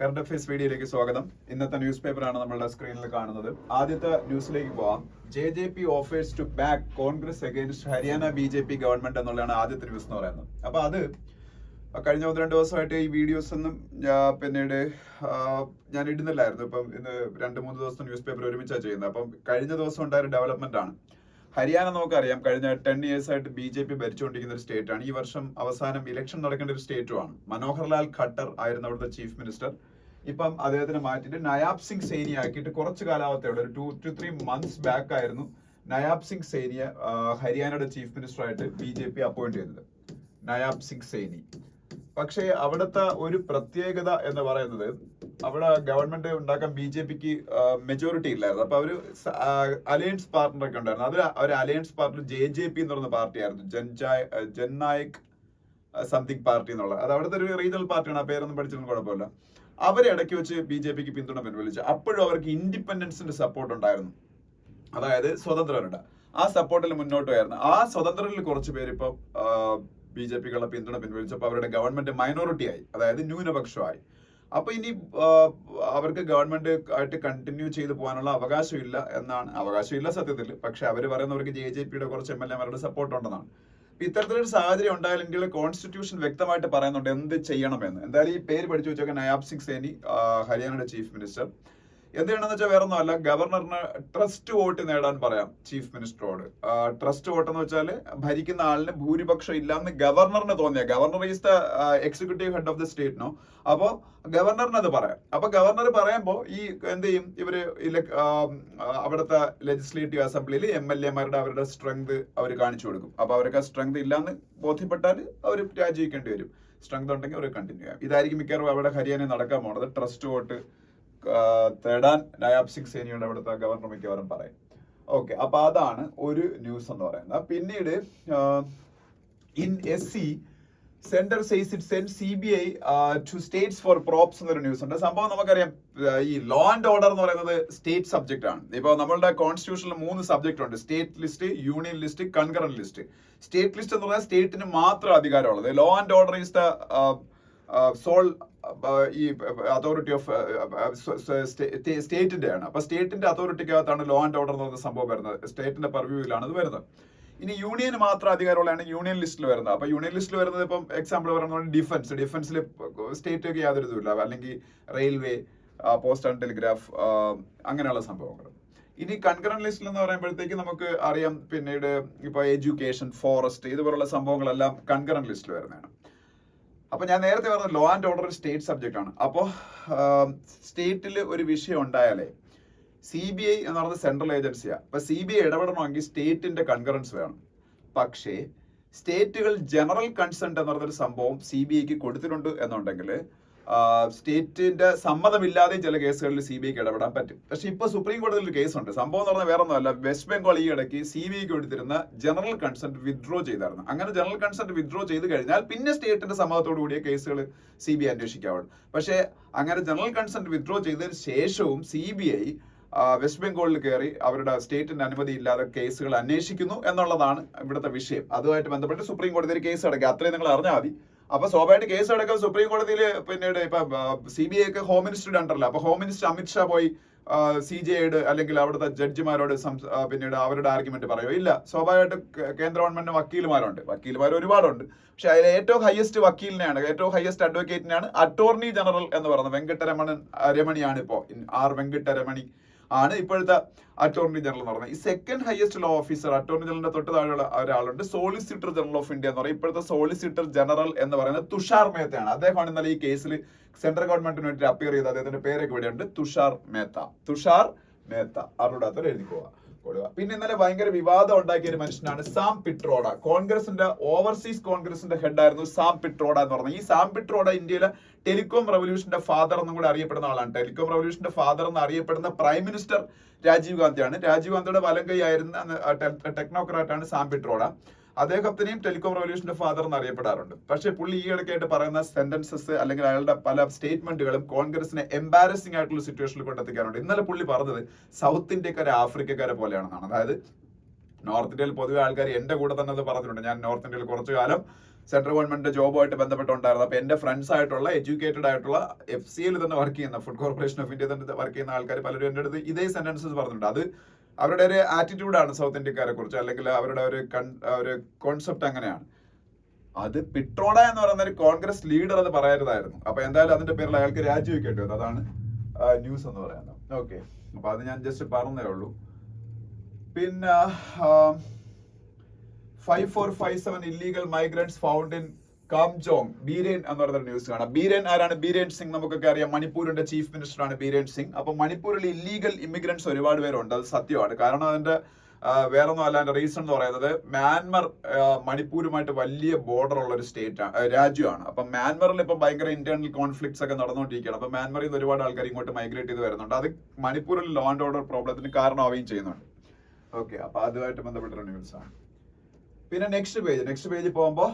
Current affairs വീഡിയോയിലേക്ക് സ്വാഗതം. ഇന്നത്തെ ന്യൂസ് പേപ്പറാണ് നമ്മളുടെ സ്ക്രീനിൽ കാണുന്നത്. ആദ്യത്തെ ന്യൂസിലേക്ക് പോവാം. JJP offers to back Congress against Haryana BJP government എന്നുള്ളതാണ് ആദ്യത്തെ ന്യൂസ് എന്ന് പറയുന്നത്. അപ്പൊ അത് കഴിഞ്ഞ 1-2 ദിവസമായിട്ട് ഈ വീഡിയോസ് ഒന്നും പിന്നീട് ഞാൻ ഇടുന്നില്ലായിരുന്നു. ഇപ്പം ഇന്ന് 2-3 ദിവസത്തെ ന്യൂസ് പേപ്പർ ഒരുമിച്ചാണ് ചെയ്യുന്നത്. അപ്പം കഴിഞ്ഞ ദിവസം ഉണ്ടായ ഒരു ഡെവലപ്മെന്റ് ആണ്. ഹരിയാന നമുക്കറിയാം കഴിഞ്ഞ 10 years ആയിട്ട് BJP ഭരിച്ചുകൊണ്ടിരിക്കുന്ന ഒരു സ്റ്റേറ്റ് ആണ്. ഈ വർഷം അവസാനം ഇലക്ഷൻ നടക്കേണ്ട ഒരു സ്റ്റേറ്റുമാണ്. മനോഹർലാൽ ഖട്ടർ ആയിരുന്നു അവിടുത്തെ ചീഫ് മിനിസ്റ്റർ. ഇപ്പം അദ്ദേഹത്തിനെ മാറ്റിയിട്ട് നയാബ് സിംഗ് സൈനി ആക്കിയിട്ട് കുറച്ച് കാലാവസ്ഥയോടെ ഒരു 2 to 3 months ബാക്ക് ആയിരുന്നു നയാബ് സിംഗ് സൈനിയെ ഹരിയാനയുടെ ചീഫ് മിനിസ്റ്റർ ആയിട്ട് BJP അപ്പോയിന്റ് ചെയ്തത്. നയാബ് സിംഗ് സൈനി. പക്ഷേ അവിടുത്തെ ഒരു പ്രത്യേകത എന്ന് പറയുന്നത് അവിടെ ഗവൺമെന്റ് ഉണ്ടാക്കാൻ BJPക്ക് മെജോറിറ്റി ഇല്ലായിരുന്നു. അപ്പൊ അവര് അലയൻസ് പാർട്ണർ ഒക്കെ ഉണ്ടായിരുന്നു. അത് ഒരു അലയൻസ് പാർട്ണർ JJP എന്ന് പറയുന്ന പാർട്ടിയായിരുന്നു. ജൻനായക് സംതിങ് പാർട്ടി എന്നുള്ളത്. അത് അവിടുത്തെ ഒരു റീജിയണൽ പാർട്ടിയാണ്. ആ പേരൊന്നും പഠിച്ചിരുന്ന കുഴപ്പമില്ല. അവരെ ഇടയ്ക്ക് വെച്ച് BJPക്ക് പിന്തുണ പിൻവലിച്ചു. അപ്പോഴും അവർക്ക് ഇൻഡിപെൻഡൻസിന്റെ സപ്പോർട്ട് ഉണ്ടായിരുന്നു. അതായത് സ്വതന്ത്രരുടെ ആ സപ്പോർട്ടിൽ മുന്നോട്ട് പോയായിരുന്നു. ആ സ്വതന്ത്രരിൽ കുറച്ച് പേര് ഇപ്പൊ BJPക്കുള്ള പിന്തുണ പിൻവലിച്ചപ്പോൾ അവരുടെ ഗവൺമെന്റ് മൈനോറിറ്റി ആയി, അതായത് ന്യൂനപക്ഷമായി. അപ്പൊ ഇനി അവർക്ക് ഗവൺമെന്റ് ആയിട്ട് കണ്ടിന്യൂ ചെയ്തു പോകാനുള്ള അവകാശമില്ല എന്നാണ്. അവകാശമില്ല സത്യത്തിൽ, പക്ഷെ അവർ പറയുന്നവർക്ക് JJPയുടെ കുറച്ച് MLA-മാരുടെ സപ്പോർട്ട് ഉണ്ടെന്നാണ്. ഇത്തരത്തിലൊരു സാഹചര്യം ഉണ്ടായാൽ ഇന്ത്യയിലെ കോൺസ്റ്റിറ്റ്യൂഷൻ വ്യക്തമായിട്ട് പറയുന്നുണ്ട് എന്ത് ചെയ്യണമെന്ന്. എന്തായാലും ഈ പേര് പഠിച്ചു വെച്ചൊക്കെ നയാബ് സിംഗ് സൈനി ഹരിയാനയുടെ ചീഫ് മിനിസ്റ്റർ. എന്ത് ചെയ്യണമെന്ന് വെച്ചാൽ വേറെ ഒന്നുമല്ല, ഗവർണറിന് ട്രസ്റ്റ് വോട്ട് നേടാൻ പറയാം ചീഫ് മിനിസ്റ്ററോട്. ട്രസ്റ്റ് വോട്ട് എന്ന് വെച്ചാൽ ഭരിക്കുന്ന ആളിന് ഭൂരിപക്ഷം ഇല്ലാന്ന് ഗവർണറിന് തോന്നിയ, governor is the executive head of the state no. അപ്പോ ഗവർണറിന് അത് പറയാം. അപ്പൊ ഗവർണർ പറയുമ്പോൾ ഈ എന്ത് ചെയ്യും, ഇവര് അവിടുത്തെ ലെജിസ്ലേറ്റീവ് അസംബ്ലിയിൽ MLA-മാരുടെ അവരുടെ സ്ട്രെങ്ത് അവർ കാണിച്ചു കൊടുക്കും. അപ്പൊ അവർക്ക് സ്ട്രെങ്ത് ഇല്ലാന്ന് ബോധ്യപ്പെട്ടാൽ അവർ രാജിവെക്കേണ്ടി വരും. സ്ട്രെങ്ത് ഉണ്ടെങ്കിൽ അവർ കണ്ടിന്യൂ ചെയ്യാം. ഇതായിരിക്കും മിക്കവാറും അവിടെ ഹരിയാനയിൽ നടക്കാൻ പോകുന്നത്. ട്രസ്റ്റ് വോട്ട് തേടാൻ നയാബ് സിംഗ് സൈനിയുടെ അവിടുത്തെ ഗവർണർ മിക്കവാറും പറയും. ഓക്കെ, അപ്പൊ അതാണ് ഒരു ന്യൂസ് എന്ന് പറയുന്നത്. പിന്നീട് in SC centre says it send CBI to states for probes എന്നൊരു ന്യൂസ് ഉണ്ട്. സംഭവം നമുക്കറിയാം, ഈ ലോ ആൻഡ് ഓർഡർ എന്ന് പറയുന്നത് സ്റ്റേറ്റ് സബ്ജക്ട് ആണ്. ഇപ്പൊ നമ്മളുടെ കോൺസ്റ്റിറ്റ്യൂഷനിൽ 3 സബ്ജക്ട് ഉണ്ട്: state list, union list, concurrent list. State list എന്ന് പറഞ്ഞാൽ സ്റ്റേറ്റിന് മാത്രം അധികാരമുള്ളത്. Law and order is the sole ഈ അതോറിറ്റി ഓഫ് സ്റ്റേറ്റിന്റെ ആണ്. അപ്പൊ സ്റ്റേറ്റിന്റെ അതോറിറ്റിക്കകത്താണ് ലോ ആൻഡ് ഓർഡർ എന്ന് പറയുന്ന സംഭവം വരുന്നത്. സ്റ്റേറ്റിന്റെ പെർവ്യൂവിലാണ് ഇത് വരുന്നത്. ഇനി യൂണിയന് മാത്രം അധികാരമുള്ളതാണ് യൂണിയൻ ലിസ്റ്റിൽ വരുന്നത്. അപ്പൊ യൂണിയൻ ലിസ്റ്റിൽ വരുന്നത് ഇപ്പം എക്സാമ്പിൾ പറയുന്നത് ഡിഫൻസിൽ സ്റ്റേറ്റൊക്കെ യാതൊരു ഇതുമില്ല, അല്ലെങ്കിൽ റെയിൽവേ, പോസ്റ്റ് ആൻഡ് ടെലിഗ്രാഫ്, അങ്ങനെയുള്ള സംഭവങ്ങൾ. ഇനി കൺകറന്റ് ലിസ്റ്റിൽ എന്ന് പറയുമ്പോഴത്തേക്ക് നമുക്ക് അറിയാം, പിന്നീട് ഇപ്പൊ എഡ്യൂക്കേഷൻ, ഫോറസ്റ്റ്, ഇതുപോലുള്ള സംഭവങ്ങളെല്ലാം കൺകറന്റ് ലിസ്റ്റിൽ വരുന്നതാണ്. അപ്പൊ ഞാൻ നേരത്തെ പറഞ്ഞ law and order state subject ആണ്. അപ്പോൾ സ്റ്റേറ്റിൽ ഒരു വിഷയം ഉണ്ടായാലേ CBI എന്ന് പറയുന്നത് സെൻട്രൽ ഏജൻസിയാണ്. അപ്പൊ CBI ഇടപെടണമെങ്കിൽ സ്റ്റേറ്റിന്റെ കൺകറൻസ് വേണം. പക്ഷേ സ്റ്റേറ്റുകൾ ജനറൽ കൺസെന്റ് എന്ന് പറഞ്ഞൊരു സംഭവം CBIക്ക് കൊടുത്തിട്ടുണ്ട് എന്നുണ്ടെങ്കിൽ സ്റ്റേറ്റിന്റെ സമ്മതമില്ലാതെ ചില കേസുകളിൽ CBIക്ക് ഇടപെടാൻ പറ്റും. പക്ഷെ ഇപ്പൊ സുപ്രീം കോടതിയിൽ ഒരു കേസുണ്ട്. സംഭവം എന്ന് പറഞ്ഞാൽ വേറെ ഒന്നുമല്ല, വെസ്റ്റ് ബംഗാൾ ഈ ഇടയ്ക്ക് CBIക്ക് കൊടുത്തിരുന്ന ജനറൽ കൺസെന്റ് വിത്ഡ്രോ ചെയ്തായിരുന്നു. അങ്ങനെ ജനറൽ കൺസെന്റ് വിത്ഡ്രോ ചെയ്ത് കഴിഞ്ഞാൽ പിന്നെ സ്റ്റേറ്റിന്റെ സമ്മതത്തോടു കൂടിയ കേസുകൾ CBI അന്വേഷിക്കാവുള്ളൂ. പക്ഷേ അങ്ങനെ ജനറൽ കൺസെന്റ് വിത്ഡ്രോ ചെയ്തതിന് ശേഷവും CBI വെസ്റ്റ് ബംഗാളിൽ കയറി അവരുടെ സ്റ്റേറ്റിന്റെ അനുമതി ഇല്ലാതെ കേസുകൾ അന്വേഷിക്കുന്നു എന്നുള്ളതാണ് ഇവിടുത്തെ വിഷയം. അതുമായിട്ട് ബന്ധപ്പെട്ട് സുപ്രീം കോടതിയിൽ കേസ് അടക്കുക. അത്രയും നിങ്ങൾ അറിഞ്ഞാൽ മതി. അപ്പൊ സ്വാഭാവികമായിട്ട് കേസ് അടക്കം സുപ്രീം കോടതിയിൽ. പിന്നീട് ഇപ്പൊ CBI ഒക്കെ ഹോം മിനിസ്റ്ററുടെ അണ്ടറില്ല. അപ്പൊ ഹോം മിനിസ്റ്റർ അമിത്ഷാ പോയി CJയോട് അല്ലെങ്കിൽ അവിടുത്തെ ജഡ്ജിമാരോട് പിന്നീട് അവരുടെ ആർഗ്യുമെന്റ് പറയുമോ? ഇല്ല. സ്വാഭാവികമായിട്ട് കേന്ദ്ര ഗവൺമെന്റിന് വക്കീലുമാർ ഒരുപാടുണ്ട്. പക്ഷെ അതിൽ ഏറ്റവും ഹയസ്റ്റ് വക്കീലിനെയാണ്, ഏറ്റവും ഹയസ്റ്റ് അഡ്വക്കേറ്റിനെയാണ് അറ്റോർണി ജനറൽ എന്ന് പറയുന്നത്. വെങ്കിട്ടരമണിയാണ് ഇപ്പോൾ വെങ്കിട്ടരമണി ആണ് ഇപ്പോഴത്തെ അറ്റോർണി ജനറൽ എന്ന് പറയുന്നത്. ഈ second highest law officer attorney ജനറലിന്റെ തൊട്ട് താഴെയുള്ള ഒരാളുണ്ട്, സോളിസിറ്റർ ജനറൽ ഓഫ് ഇന്ത്യ എന്ന് പറയും. ഇപ്പോഴത്തെ സോളിസിറ്റർ ജനറൽ എന്ന് പറയുന്നത് തുഷാർ മേത്തയാണ്. അദ്ദേഹമാണ് ഇന്നലെ ഈ കേസിൽ സെൻട്രൽ ഗവൺമെന്റിന് വേണ്ടി അപ്പിയർ ചെയ്ത്. അദ്ദേഹത്തിന്റെ പേരൊക്കെ ഇവിടെയുണ്ട്, തുഷാർ മേത്ത. അറിവിടാത്തവർ എഴുതി പോവുക. പിന്നെ ഇന്നലെ ഭയങ്കര വിവാദം ഉണ്ടാക്കിയ ഒരു മനുഷ്യനാണ് സാം പിട്രോഡ. കോൺഗ്രസിന്റെ ഓവർസീസ് കോൺഗ്രസിന്റെ ഹെഡ് ആയിരുന്നു സാം പിട്രോഡ എന്ന് പറഞ്ഞത്. ഈ സാം പിട്രോഡ ഇന്ത്യയിലെ ടെലികോം റവല്യൂഷന്റെ ഫാദർ എന്നും കൂടെ അറിയപ്പെടുന്ന ആളാണ്. ടെലികോം റവല്യൂഷന്റെ ഫാദർ എന്ന് അറിയപ്പെടുന്ന പ്രൈം മിനിസ്റ്റർ രാജീവ് ഗാന്ധിയാണ്. രാജീവ് ഗാന്ധിയുടെ വലങ്കൈ ആയിരുന്ന ടെക്നോക്രാറ്റാണ് സാം പിട്രോഡ. അദ്ദേഹത്തിനെയും ടെലികോം റവല്യൂഷന്റെ ഫാദർ എന്ന് അറിയപ്പെടാറുണ്ട്. പക്ഷേ പുള്ളി ഈ ഇടയ്ക്കായിട്ട് പറയുന്ന സെന്റൻസസ് അല്ലെങ്കിൽ അയാളുടെ പല സ്റ്റേറ്റ്മെന്റുകളും കോൺഗ്രസിനെ എംബാരസിംഗ് ആയിട്ടുള്ള സിറ്റുവേഷനിൽ കൊണ്ടെത്തിക്കാറുണ്ട്. ഇന്നലെ പുള്ളി പറഞ്ഞത് സൗത്ത് ഇന്ത്യക്കാരെ ആഫ്രിക്കക്കാരെ പോലെയാണെന്നാണ്. അതായത് നോർത്ത് ഇന്ത്യയിൽ പൊതുവെ ആൾക്കാർ എന്റെ കൂടെ തന്നെ അത് പറഞ്ഞിട്ടുണ്ട്. ഞാൻ നോർത്ത് ഇന്ത്യയിൽ കുറച്ചു കാലം സെൻട്രൽ ഗവൺമെന്റ് ജോബുമായിട്ട് ബന്ധപ്പെട്ടുണ്ടായിരുന്നു. അപ്പൊ എന്റെ ഫ്രണ്ട്സ് ആയിട്ടുള്ള എഡ്യൂക്കേറ്റഡ് ആയിട്ടുള്ള FCL തന്നെ വർക്ക് ചെയ്യുന്ന ഫുഡ് കോർപ്പറേഷൻ ഓഫ് ഇന്ത്യ തന്നെ വർക്ക് ചെയ്യുന്ന ആൾക്കാർ പലരും എൻ്റെ അടുത്ത് ഇതേ സെന്റൻസസ് പറഞ്ഞിട്ടുണ്ട്. അത് അവരുടെ ഒരു ആറ്റിറ്റ്യൂഡാണ് സൗത്ത് ഇന്ത്യക്കാരെ കുറിച്ച്, അല്ലെങ്കിൽ അവരുടെ ഒരു കോൺസെപ്റ്റ് അങ്ങനെയാണ്. അത് പിട്രോഡ എന്ന് പറയുന്ന ഒരു കോൺഗ്രസ് ലീഡർ അത് പറയരുതായിരുന്നു. അപ്പൊ എന്തായാലും അതിന്റെ പേരിൽ അയാൾക്ക് രാജിവെക്കേണ്ടി വന്നു. അതാണ് ന്യൂസ് എന്ന് പറയുന്നത്. ഓക്കെ, അപ്പൊ അത് ഞാൻ ജസ്റ്റ് പറഞ്ഞേ ഉള്ളൂ. പിന്നെ 5457 illegal migrants found in Kamjong, Biren എന്ന് പറയുന്ന ന്യൂസ് കാണാം. ബീരേൻ ആരാണ്? ബീരേൻ സിംഗ് നമുക്കൊക്കെ അറിയാം, മണിപ്പൂരിന്റെ ചീഫ് മിനിസ്റ്റർ ആണ് ബീരേൻ സിംഗ്. അപ്പൊ മണിപ്പൂരിൽ ഇല്ലീഗൽ ഇമിഗ്രൻസ് ഒരുപാട് പേരുണ്ട്, അത് സത്യമാണ്. കാരണം അതിന്റെ വേറൊന്നും അല്ല, അതിന്റെ റീസൺ എന്ന് പറയുന്നത് മ്യാൻമർ മണിപ്പൂരുമായിട്ട് വലിയ ബോർഡർ ഉള്ള ഒരു രാജ്യമാണ്. അപ്പൊ മ്യാൻമറിൽ ഇപ്പൊ ഭയങ്കര ഇന്റേണൽ കോൺഫ്ലിക്ട്സ് ഒക്കെ നടന്നുകൊണ്ടിരിക്കുകയാണ്. അപ്പൊ മ്യാൻമറിൽ നിന്ന് ഒരുപാട് ആൾക്കാർ ഇങ്ങോട്ട് മൈഗ്രേറ്റ് ചെയ്ത് വരുന്നുണ്ട്. അത് മണിപ്പൂരിൽ ലോ ആൻഡ് ഓർഡർ പ്രോബ്ലത്തിന് കാരണമാവുകയും ചെയ്യുന്നുണ്ട്. ഓക്കെ, അപ്പൊ അതുമായിട്ട് ബന്ധപ്പെട്ടൊരു ന്യൂസ് ആണ്. പിന്നെ നെക്സ്റ്റ് പേജ് പോകുമ്പോ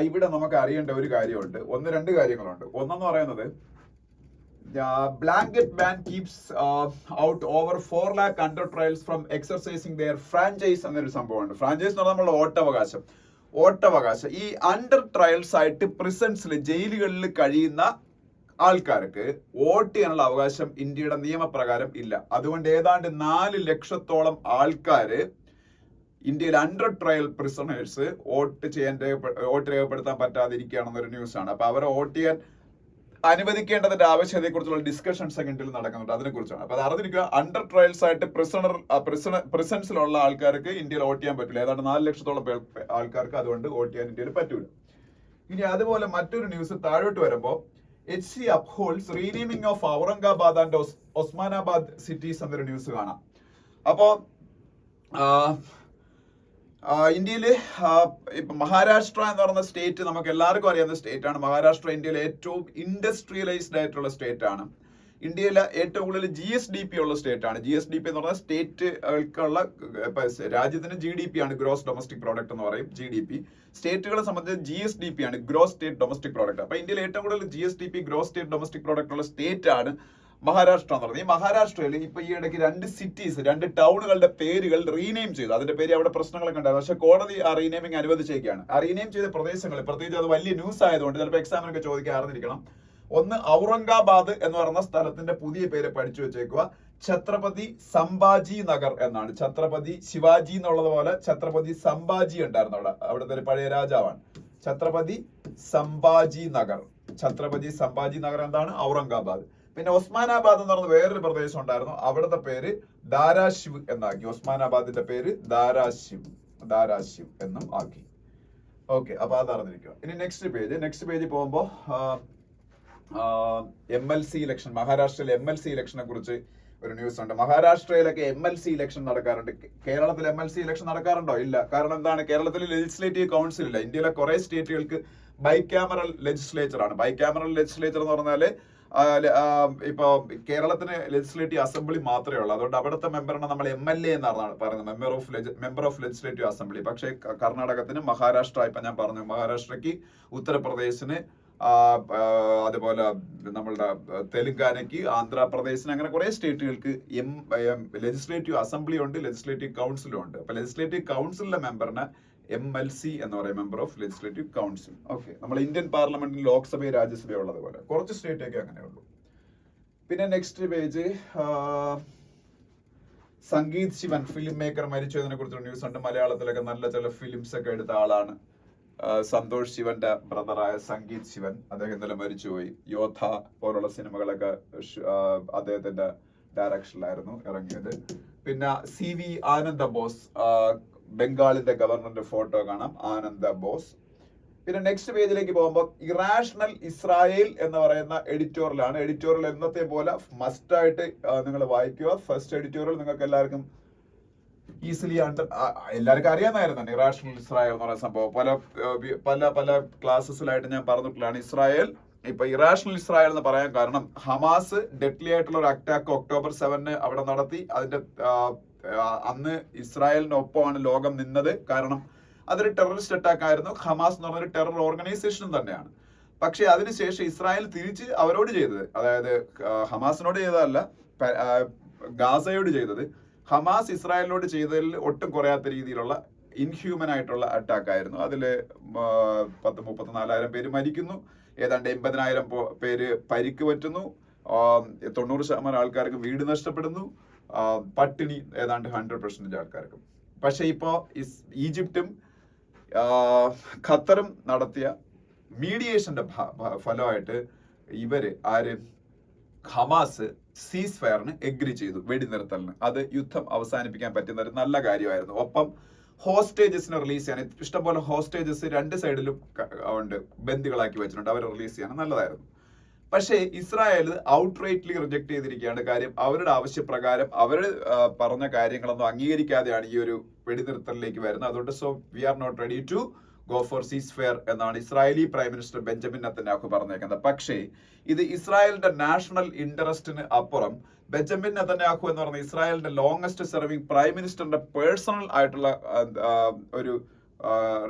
ഇവിടെ നമുക്ക് അറിയേണ്ട ഒരു കാര്യമുണ്ട്, രണ്ട് കാര്യങ്ങളുണ്ട്. ഒന്നെന്ന് പറയുന്നത് blanket ban keeps out over 4 lakh under trials from exercising their franchise എന്നൊരു സംഭവമുണ്ട്. ഫ്രാഞ്ചൈസ് എന്ന് പറഞ്ഞാൽ നമ്മുടെ വോട്ടവകാശം. ഈ അണ്ടർ ട്രയൽസ് ആയിട്ട് പ്രിസൺസിൽ, ജയിലുകളിൽ കഴിയുന്ന ആൾക്കാർക്ക് വോട്ട് ചെയ്യാനുള്ള അവകാശം ഇന്ത്യയുടെ നിയമപ്രകാരം ഇല്ല. അതുകൊണ്ട് ഏതാണ്ട് 4 ലക്ഷത്തോളം ആൾക്കാര് ഇന്ത്യയിൽ അണ്ടർ ട്രയൽ പ്രിസണേഴ്സ് വോട്ട് രേഖപ്പെടുത്താൻ പറ്റാതിരിക്കുകയാണെന്നൊരു ന്യൂസാണ്. അപ്പൊ അവരെ വോട്ട് ചെയ്യാൻ അനുവദിക്കേണ്ടതിന്റെ ആവശ്യകതയെ കുറിച്ചുള്ള ഡിസ്കഷൻസ് ഒക്കെ ഇന്ത്യയിൽ നടക്കുന്നുണ്ട്, അതിനെ കുറിച്ചാണ്. അപ്പൊ അത് അറിഞ്ഞിരിക്കുക, അണ്ടർ ട്രയൽസ് ആയിട്ട് പ്രിസൺസിലുള്ള ആൾക്കാർക്ക് ഇന്ത്യയിൽ വോട്ട് ചെയ്യാൻ പറ്റില്ല. ഏതാണ്ട് 4 ലക്ഷത്തോളം ആൾക്കാർക്ക് അതുകൊണ്ട് വോട്ട് ചെയ്യാൻ ഇന്ത്യയിൽ പറ്റൂല. ഇനി അതുപോലെ മറ്റൊരു ന്യൂസ് താഴോട്ട് വരുമ്പോ HC upholds renaming of Aurangabad and Osmanabad cities എന്നൊരു ന്യൂസ് കാണാം. അപ്പോ ഇന്ത്യയില് ഇപ്പൊ മഹാരാഷ്ട്ര എന്ന് പറയുന്ന സ്റ്റേറ്റ് നമുക്ക് എല്ലാവർക്കും അറിയാവുന്ന സ്റ്റേറ്റ് ആണ്. മഹാരാഷ്ട്ര ഇന്ത്യയിലെ ഏറ്റവും ഇൻഡസ്ട്രിയലൈസ്ഡ് ആയിട്ടുള്ള സ്റ്റേറ്റ് ആണ്. ഇന്ത്യയിലെ ഏറ്റവും കൂടുതൽ GSDP ഉള്ള സ്റ്റേറ്റ് ആണ്. GSDP എന്ന് പറഞ്ഞാൽ സ്റ്റേറ്റുകൾക്കുള്ള, രാജ്യത്തിന് GDP ആണ്, ഗ്രോസ് ഡൊമസ്റ്റിക് പ്രോഡക്റ്റ് എന്ന് പറയും GDP. സ്റ്റേറ്റുകളെ സംബന്ധിച്ച് GSDP ആണ്, ഗ്രോസ് സ്റ്റേറ്റ് ഡൊമസ്റ്റിക് പ്രോഡക്റ്റ്. അപ്പൊ ഇന്ത്യയിൽ ഏറ്റവും കൂടുതൽ GSDP, gross state domestic product ഉള്ള സ്റ്റേറ്റ് ആണ് മഹാരാഷ്ട്ര എന്ന് പറയുന്നത്. ഈ മഹാരാഷ്ട്രയിൽ ഇപ്പൊ ഈ ഇടയ്ക്ക് 2 ടൗണുകളുടെ പേരുകൾ റീനെയിം ചെയ്തു. അതിന്റെ പേര് അവിടെ പ്രശ്നങ്ങളൊക്കെ ഉണ്ടായിരുന്നു. പക്ഷെ കോടതി ആ റീനെയിമിംഗ് അനുവദിച്ചേക്കാണ്. ആ റീനെയിം ചെയ്ത പ്രദേശങ്ങളിൽ, പ്രത്യേകിച്ച് അത് വലിയ ന്യൂസ് ആയതുകൊണ്ട് ചിലപ്പോൾ എക്സാമിനൊക്കെ ചോദിക്കാൻ അറിഞ്ഞിരിക്കണം. ഒന്ന്, ഔറംഗാബാദ് എന്ന് പറയുന്ന സ്ഥലത്തിന്റെ പുതിയ പേര് പഠിച്ചു വെച്ചേക്കുക. ഛത്രപതി സംഭാജി നഗർ എന്നാണ്. ഛത്രപതി ശിവാജി എന്നുള്ളത് പോലെ ഛത്രപതി സംഭാജി ഉണ്ടായിരുന്നു അവിടുത്തെ ഒരു പഴയ രാജാവാണ്. ഛത്രപതി സംഭാജി നഗർ എന്താണ്? ഔറംഗാബാദ്. പിന്നെ ഒസ്മാനാബാദ് എന്ന് പറയുന്ന വേറൊരു പ്രദേശം ഉണ്ടായിരുന്നു, അവിടുത്തെ പേര് ധാരാശിവ് എന്നാക്കി. ഒസ്മാനാബാദിന്റെ പേര് ധാരാശിവ് എന്നും ആക്കി. ഓക്കെ, അപ്പൊ അത് അറിഞ്ഞിരിക്കുക. ഇനി നെക്സ്റ്റ് പേജ് പോകുമ്പോ MLC ഇലക്ഷൻ, മഹാരാഷ്ട്രയിലെ MLC ഇലക്ഷനെ കുറിച്ച് ഒരു ന്യൂസ് ഉണ്ട്. മഹാരാഷ്ട്രയിലൊക്കെ MLC ഇലക്ഷൻ നടക്കാറുണ്ട്. കേരളത്തിൽ MLC ഇലക്ഷൻ നടക്കാറുണ്ടോ? ഇല്ല. കാരണം എന്താണ്? കേരളത്തിൽ ലെജിസ്ലേറ്റീവ് കൗൺസിൽ ഇല്ല. ഇന്ത്യയിലെ കുറെ സ്റ്റേറ്റുകൾക്ക് ബൈക്യാമറൽ ലെജിസ്ലേച്ചർ ആണ്. ബൈക്യാമറൽ ലെജിസ്ലേച്ചർ എന്ന് പറഞ്ഞാല് ഇപ്പൊ കേരളത്തിന് ലെജിസ്ലേറ്റീവ് അസംബ്ലി മാത്രമേ ഉള്ളൂ. അതുകൊണ്ട് അവിടുത്തെ മെമ്പറിനെ നമ്മൾ MLA എന്നാണ് പറയുന്നത്, മെമ്പർ ഓഫ് ലെജിസ്ലേറ്റീവ് അസംബ്ലി. പക്ഷേ കർണാടകത്തിന്, മഹാരാഷ്ട്ര, ഇപ്പൊ ഞാൻ പറഞ്ഞു, മഹാരാഷ്ട്രയ്ക്ക്, ഉത്തർപ്രദേശിന്, അതുപോലെ നമ്മളുടെ തെലുങ്കാനയ്ക്ക്, ആന്ധ്രാപ്രദേശിന്, അങ്ങനെ കുറെ സ്റ്റേറ്റുകൾക്ക് ലെജിസ്ലേറ്റീവ് അസംബ്ലി ഉണ്ട്, ലെജിസ്ലേറ്റീവ് കൗൺസിലും ഉണ്ട്. അപ്പൊ ലെജിസ്ലേറ്റീവ് കൗൺസിലിലെ മെമ്പറിന് MLC എന്ന് പറയും, member of legislative council. Okay, നമ്മൾ ഇന്ത്യൻ പാർലമെന്റിൽ ലോക്സഭ, രാജ്യസഭ ഉള്ളതുപോലെ കുറച്ച് സ്റ്റേറ്റൊക്കെ അങ്ങനെ ഉള്ളൂ. പിന്നെ next page Sangeeth Sivan, film maker, മരിച്ചതിനെ കുറിച്ചൊരു ന്യൂസ് ഉണ്ട്. മലയാളത്തിലൊക്കെ നല്ല ചില ഫിലിംസ് ഒക്കെ എടുത്ത ആളാണ്. സന്തോഷ് ശിവന്റെ ബ്രദറായ സംഗീത് ശിവൻ, അദ്ദേഹം ഇന്നലെ മരിച്ചുപോയി. യോദ്ധ പോലുള്ള സിനിമകളൊക്കെ അദ്ദേഹത്തിന്റെ ഡയറക്ഷനിലായിരുന്നു ഇറങ്ങിയത്. പിന്നെ CV ആനന്ദ ബോസ്, ബംഗാളിന്റെ ഗവർണറിന്റെ ഫോട്ടോ കാണാം, ആനന്ദ ബോസ്. പിന്നെ നെക്സ്റ്റ് പേജിലേക്ക് പോകുമ്പോൾ ഇറാഷണൽ ഇസ്രായേൽ എന്ന് പറയുന്ന എഡിറ്റോറിയലാണ്. എഡിറ്റോറിയൽ എന്നത്തെ പോലെ മസ്റ്റ് ആയിട്ട് നിങ്ങൾ വായിക്കുക. ഫസ്റ്റ് എഡിറ്റോറിയൽ നിങ്ങൾക്ക് എല്ലാവർക്കും ഈസിലി എല്ലാവർക്കും അറിയാമായിരുന്നു. ഇറാഷണൽ ഇസ്രായേൽ എന്ന് പറയുന്ന സംഭവം പല ക്ലാസ്സസിലായിട്ട് ഞാൻ പറഞ്ഞിട്ടുള്ളതാണ്. ഇസ്രായേൽ, ഇപ്പൊ ഇറാഷണൽ ഇസ്രായേൽ എന്ന് പറയാൻ കാരണം, ഹമാസ് ഡെഡ്ലി ആയിട്ടുള്ള ഒരു അറ്റാക്ക് October 7 അവിടെ നടത്തി. അതിന്റെ അന്ന് ഇസ്രായേലിനൊപ്പമാണ് ലോകം നിന്നത്. കാരണം അതൊരു ടെററിസ്റ്റ് അറ്റാക്ക് ആയിരുന്നു. ഹമാസ് എന്ന് പറഞ്ഞൊരു ടെറർ ഓർഗനൈസേഷൻ തന്നെയാണ്. പക്ഷെ അതിനുശേഷം ഇസ്രായേൽ തിരിച്ച് അവരോട് ചെയ്തത്, അതായത് ഹമാസിനോട് ചെയ്തതല്ല, ഗാസയോട് ചെയ്തത്, ഹമാസ് ഇസ്രായേലിനോട് ചെയ്തതിൽ ഒട്ടും കുറയാത്ത രീതിയിലുള്ള ഇൻഹ്യൂമൻ ആയിട്ടുള്ള അറ്റാക്ക് ആയിരുന്നു. അതിൽ 34,000 പേര് മരിക്കുന്നു, ഏതാണ്ട് 80,000 പേര് പരിക്ക് പറ്റുന്നു, 90% ആൾക്കാർക്ക് വീട് നഷ്ടപ്പെടുന്നു, പട്ടിണി ഏതാണ്ട് 100% ആൾക്കാർക്കും. പക്ഷെ ഇപ്പോ ഈജിപ്തും ഖത്തറും നടത്തിയ മീഡിയേഷന്റെ ഫലമായിട്ട് ഹമാസ് സീസ് ഫയറിന് എഗ്രി ചെയ്തു, വെടിനിർത്തലിന്. അത് യുദ്ധം അവസാനിപ്പിക്കാൻ പറ്റുന്ന ഒരു നല്ല കാര്യമായിരുന്നു. ഒപ്പം ഹോസ്റ്റേജസിനെ റിലീസ് ചെയ്യാൻ, ഇഷ്ടംപോലെ ഹോസ്റ്റേജസ് രണ്ട് സൈഡിലും ഉണ്ട്, ബന്ദികളാക്കി വെച്ചിട്ടുണ്ട്, അവരെ റിലീസ് ചെയ്യാൻ നല്ലതായിരുന്നു. പക്ഷേ ഇസ്രായേൽ ഔട്ട്റൈറ്റ്ലി റിജക്ട് ചെയ്തിരിക്കുകയാണ്. കാര്യം അവരുടെ ആവശ്യപ്രകാരം അവർ പറഞ്ഞ കാര്യങ്ങളൊന്നും അംഗീകരിക്കാതെയാണ് ഈ ഒരു വെടിനിർത്തലിലേക്ക് വരുന്നത്. അതുകൊണ്ട് we are not ready to go for ceasefire എന്നാണ് Israeli prime minister Benjamin Netanyahu പറഞ്ഞേക്കുന്നത്. പക്ഷേ ഇത് ഇസ്രായേലിന്റെ നാഷണൽ ഇൻട്രസ്റ്റിന് അപ്പുറം ബെഞ്ചമിൻ നെതന്യാഹു എന്ന് പറഞ്ഞ ഇസ്രായേലിന്റെ ലോങ്സ്റ്റ് സെർവിംഗ് പ്രൈം മിനിസ്റ്ററിന്റെ പേഴ്സണൽ ആയിട്ടുള്ള ഒരു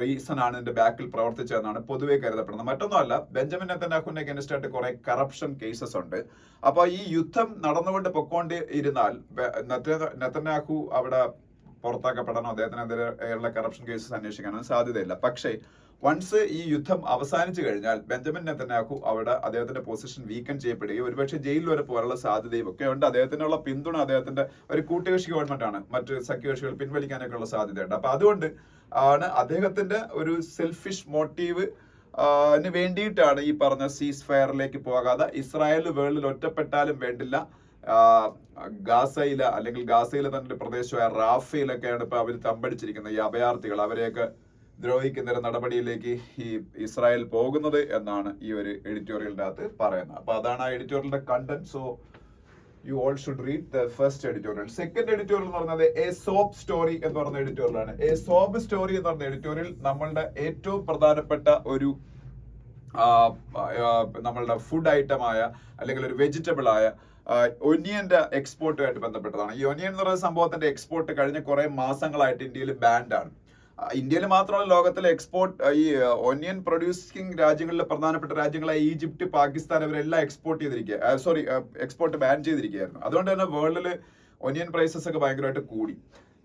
റീസൺ ആണ് ഇതിന്റെ ബാക്കിൽ പ്രവർത്തിച്ചതെന്നാണ് പൊതുവെ കരുതപ്പെടുന്നത്. മറ്റൊന്നുമല്ല, ബെഞ്ചമിൻ നെതന്യാഹുവിന്റെ അഗൈൻസ്റ്റ് ആയിട്ട് കുറെ കറപ്ഷൻ കേസസ് ഉണ്ട്. അപ്പൊ ഈ യുദ്ധം നടന്നുകൊണ്ട് പൊക്കോണ്ട് ഇരുന്നാൽ നെതന്യാഹു അവിടെ പുറത്താക്കപ്പെടാനോ അദ്ദേഹത്തിനെതിരെയുള്ള കറപ്ഷൻ കേസസ് അന്വേഷിക്കാനോ സാധ്യതയില്ല. പക്ഷേ വൺസ് ഈ യുദ്ധം അവസാനിച്ചു കഴിഞ്ഞാൽ ബെഞ്ചമിൻ നെതന്യാഹു അവിടെ അദ്ദേഹത്തിന്റെ പൊസിഷൻ വീക്കൻ ചെയ്യപ്പെടുകയും ഒരുപക്ഷെ ജയിലിൽ വരെ പോകാനുള്ള സാധ്യതയും ഒക്കെ ഉണ്ട്. അദ്ദേഹത്തിനുള്ള പിന്തുണ അദ്ദേഹത്തിന്റെ ഒരു കൂട്ടുകക്ഷി ഗവൺമെന്റ് ആണ്, മറ്റ് സഖ്യകക്ഷികൾ പിൻവലിക്കാനൊക്കെ ഉള്ള സാധ്യതയുണ്ട്. അപ്പൊ അതുകൊണ്ട് ആണ് അദ്ദേഹത്തിന്റെ ഒരു സെൽഫിഷ് മോട്ടീവ് വേണ്ടിയിട്ടാണ് ഈ പറഞ്ഞ സീസ് ഫയറിലേക്ക് പോകാതെ ഇസ്രായേൽ വേൾഡിൽ ഒറ്റപ്പെട്ടാലും വേണ്ടില്ല, ഗാസയിലെ അല്ലെങ്കിൽ ഗാസയിലെ തന്നെ പ്രദേശമായ റാഫയിലൊക്കെയാണ് ഇപ്പൊ അവർ തമ്പടിച്ചിരിക്കുന്നത് ഈ അഭയാർത്ഥികൾ. അവരെയൊക്കെ ദ്രോഹിക്കുന്ന നടപടിയിലേക്ക് ഈ ഇസ്രായേൽ പോകുന്നത് എന്നാണ് ഈ ഒരു എഡിറ്റോറിയലിന്റെ അകത്ത് പറയുന്നത്. അപ്പൊ അതാണ് ആ എഡിറ്റോറിയലിന്റെ content. So you all should read the first editorial. Second editorial എന്ന് പറയുന്നത് എ സോപ്പ് സ്റ്റോറി എന്ന് പറയുന്ന എഡിറ്റോറിയലാണ്. എ സോപ്പ് സ്റ്റോറി എന്ന് പറയുന്ന എഡിറ്റോറിയൽ നമ്മളുടെ ഏറ്റവും പ്രധാനപ്പെട്ട ഒരു നമ്മളുടെ ഫുഡ് ഐറ്റമായ അല്ലെങ്കിൽ ഒരു വെജിറ്റബിൾ ആയ ഒനിയന്റെ എക്സ്പോർട്ടുമായിട്ട് ബന്ധപ്പെട്ടതാണ്. ഈ ഒനിയൻ എന്ന് പറയുന്ന സംഭവത്തിന്റെ എക്സ്പോർട്ട് കഴിഞ്ഞ കുറെ മാസങ്ങളായിട്ട് ഇന്ത്യയിൽ ബാൻഡ് ആണ്. ഇന്ത്യയിൽ മാത്രമല്ല, ലോകത്തിലെ എക്സ്പോർട്ട് ഈ ഒനിയൻ പ്രൊഡ്യൂസിംഗ് രാജ്യങ്ങളിലെ പ്രധാനപ്പെട്ട രാജ്യങ്ങളായ ഈജിപ്റ്റ്, പാകിസ്ഥാൻ ഇവരെല്ലാം എക്സ്പോർട്ട് ബാൻ ചെയ്തിരിക്കുകയായിരുന്നു. അതുകൊണ്ട് തന്നെ വേൾഡിൽ ഒനിയൻ പ്രൈസസ് ഒക്കെ ഭയങ്കരമായിട്ട് കൂടി.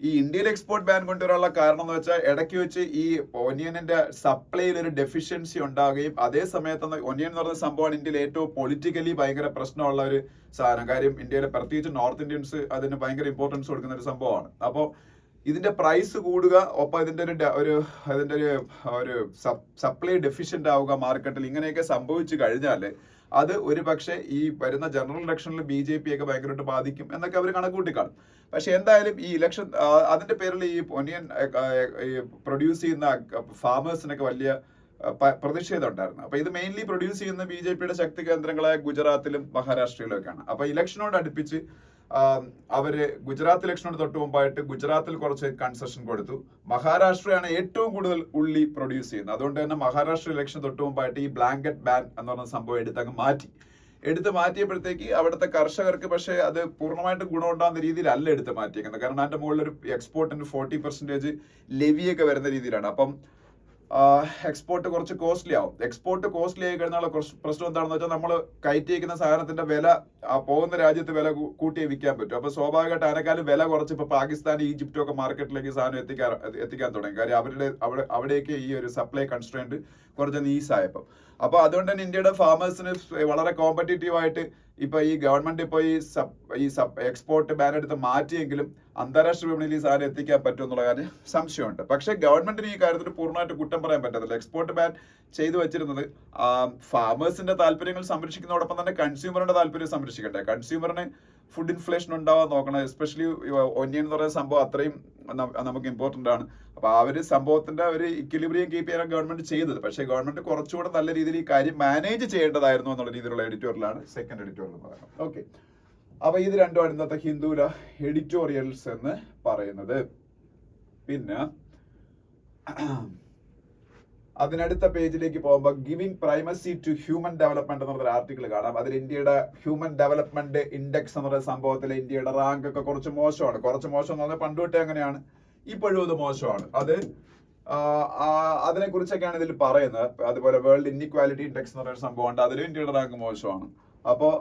ഈ ഇന്ത്യയിൽ എക്സ്പോർട്ട് ബാൻ കൊണ്ടുവരാനുള്ള കാരണം എന്ന് വെച്ചാൽ ഇടയ്ക്ക് വെച്ച് ഈ ഒനിയനിന്റെ സപ്ലൈയിൽ ഒരു ഡെഫിഷ്യൻസി ഉണ്ടാവുകയും അതേ സമയത്ത് ഒനിയൻ എന്ന് പറയുന്ന സംഭവമാണ് ഇന്ത്യയിൽ ഏറ്റവും പൊളിറ്റിക്കലി ഭയങ്കര പ്രശ്നമുള്ള ഒരു സാധനം. കാര്യം ഇന്ത്യയിലെ പ്രത്യേകിച്ച് നോർത്ത് ഇന്ത്യൻസ് അതിന് ഭയങ്കര ഇമ്പോർട്ടൻസ് കൊടുക്കുന്ന ഒരു സംഭവമാണ്. അപ്പോൾ ഇതിന്റെ പ്രൈസ് കൂടുക, ഒപ്പം ഇതിന്റെ ഒരു സപ്ലൈ ഡെഫിഷ്യന്റ് ആവുക മാർക്കറ്റിൽ, ഇങ്ങനെയൊക്കെ സംഭവിച്ചു കഴിഞ്ഞാൽ അത് ഒരു പക്ഷേ ഈ വരുന്ന ജനറൽ ഇലക്ഷനിൽ BJP ഒക്കെ ഭയങ്കരമായിട്ട് ബാധിക്കും എന്നൊക്കെ അവർ കണക്കൂട്ടി കാണും. പക്ഷെ എന്തായാലും ഈ ഇലക്ഷൻ അതിന്റെ പേരിൽ ഈ ഒനിയൻ പ്രൊഡ്യൂസ് ചെയ്യുന്ന ഫാമേഴ്സിനൊക്കെ വലിയ പ്രതിഷേധം ഉണ്ടായിരുന്നു. അപ്പൊ ഇത് മെയിൻലി പ്രൊഡ്യൂസ് ചെയ്യുന്ന BJPയുടെ ശക്തി കേന്ദ്രങ്ങളായ ഗുജറാത്തിലും മഹാരാഷ്ട്രയിലും ഒക്കെയാണ്. അപ്പൊ ഇലക്ഷനോട് അടുപ്പിച്ച് അവര് ഗുജറാത്ത് ഇലക്ഷനോട് തൊട്ട് മുമ്പായിട്ട് ഗുജറാത്തിൽ കുറച്ച് കൺസെഷൻ കൊടുത്തു. മഹാരാഷ്ട്രയാണ് ഏറ്റവും കൂടുതൽ ഉള്ളി പ്രൊഡ്യൂസ് ചെയ്യുന്നത്. അതുകൊണ്ട് തന്നെ മഹാരാഷ്ട്ര ഇലക്ഷൻ തൊട്ട് മുമ്പായിട്ട് ഈ ബ്ലാങ്കറ്റ് ബാൻ എന്ന് പറയുന്ന സംഭവം എടുത്ത് മാറ്റിയപ്പോഴത്തേക്ക് അവിടുത്തെ കർഷകർക്ക് പക്ഷേ അത് പൂർണ്ണമായിട്ട് ഗുണമുണ്ടാകുന്ന രീതിയിലല്ല എടുത്ത് മാറ്റിയേക്കുന്നത്. കാരണം അതിന്റെ മുകളിൽ ഒരു എക്സ്പോർട്ടിന് 40% ലെവിയൊക്കെ വരുന്ന രീതിയിലാണ്. അപ്പം എക്സ്പോർട്ട് കുറച്ച് കോസ്റ്റ്ലി ആവും. എക്സ്പോർട്ട് കോസ്റ്റ്ലി ആയി കഴിഞ്ഞാൽ പ്രശ്നം എന്താണെന്ന് വെച്ചാൽ നമ്മൾ കയറ്റിയേക്കുന്ന സാധനത്തിന്റെ വില പോകുന്ന രാജ്യത്ത് വില കൂട്ടിയേ വിൽക്കാൻ പറ്റും. അപ്പൊ സ്വാഭാവികമായിട്ട് അതിനേക്കാളും വില കുറച്ച് ഇപ്പൊ പാകിസ്ഥാൻ, ഈജിപ്റ്റും ഒക്കെ മാർക്കറ്റിലേക്ക് സാധനം എത്തിക്കാൻ തുടങ്ങി. കാര്യം അവിടേക്ക് ഈ ഒരു സപ്ലൈ കൺസ്ട്രെയിന്റ് കുറച്ച് നീസായപ്പോൾ. അപ്പൊ അതുകൊണ്ട് തന്നെ ഇന്ത്യയുടെ ഫാമേഴ്സിന് വളരെ കോമ്പറ്റീറ്റീവ് ആയിട്ട് ഇപ്പൊ ഈ ഗവൺമെന്റ് ഇപ്പൊ ഈ എക്സ്പോർട്ട് ബാൻ എടുത്ത് മാറ്റിയെങ്കിലും അന്താരാഷ്ട്ര വിപണിയിൽ ഈ സാധനം എത്തിക്കാൻ പറ്റും എന്നുള്ള കാര്യം സംശയമുണ്ട്. പക്ഷെ ഗവൺമെന്റിന് ഈ കാര്യത്തിൽ പൂർണ്ണമായിട്ട് കുറ്റം പറയാൻ പറ്റത്തില്ല. എക്സ്പോർട്ട് ബാൻ ചെയ്തു വെച്ചിരുന്നത് ഫാമേഴ്സിന്റെ താല്പര്യങ്ങൾ സംരക്ഷിക്കുന്നതോടൊപ്പം തന്നെ കൺസ്യൂമറിന്റെ താല്പര്യം സംരക്ഷിക്കട്ടെ. കൺസ്യൂമറിന് ഫുഡ് ഇൻഫ്ലേഷൻ ഉണ്ടാവാൻ നോക്കണം. എസ്പെഷ്യലി ഒനിയൻ എന്ന് പറയുന്ന സംഭവം അത്രയും നമുക്ക് ഇമ്പോർട്ടന്റ് ആണ്. അപ്പൊ അവര് സംഭവത്തിന്റെ ഒരു ഇക്വിലിബ്രിയം കീപ്പ് ചെയ്യാൻ ഗവൺമെന്റ് ചെയ്തത്. പക്ഷേ ഗവൺമെന്റ് കുറച്ചുകൂടെ നല്ല രീതിയിൽ ഈ കാര്യം മാനേജ് ചെയ്യേണ്ടതായിരുന്നു എന്നുള്ള രീതിയിലുള്ള എഡിറ്റോറിയലാണ് സെക്കൻഡ് എഡിറ്റോറിയൽ എന്ന് പറയുന്നത്. ഓക്കെ, അപ്പൊ ഇത് രണ്ടുമാണ് ഇന്നത്തെ ഹിന്ദുവിലെ എഡിറ്റോറിയൽസ് എന്ന് പറയുന്നത്. പിന്നെ അതിനടുത്ത പേജിലേക്ക് പോകുമ്പോൾ giving primacy to human development എന്ന് പറഞ്ഞ ആർട്ടിക്കിൾ കാണാം. അതിൽ ഇന്ത്യയുടെ ഹ്യൂമൻ ഡെവലപ്മെന്റ് ഇൻഡെക്സ് എന്ന് പറയുന്ന സംഭവത്തിൽ ഇന്ത്യയുടെ റാങ്ക് ഒക്കെ കുറച്ച് മോശമാണ്. കുറച്ച് മോശം എന്ന് പറഞ്ഞാൽ പണ്ടുതൊട്ടേ അങ്ങനെയാണ്, ഇപ്പോഴും അത് മോശമാണ്. അതിനെ കുറിച്ചൊക്കെയാണ് ഇതിൽ പറയുന്നത്. അതുപോലെ വേൾഡ് ഇൻഇക്വാലിറ്റി ഇൻഡെക്സ് എന്ന് പറയുന്ന സംഭവമുണ്ട്, അതിലും ഇന്ത്യയുടെ റാങ്ക് മോശമാണ്. അപ്പോൾ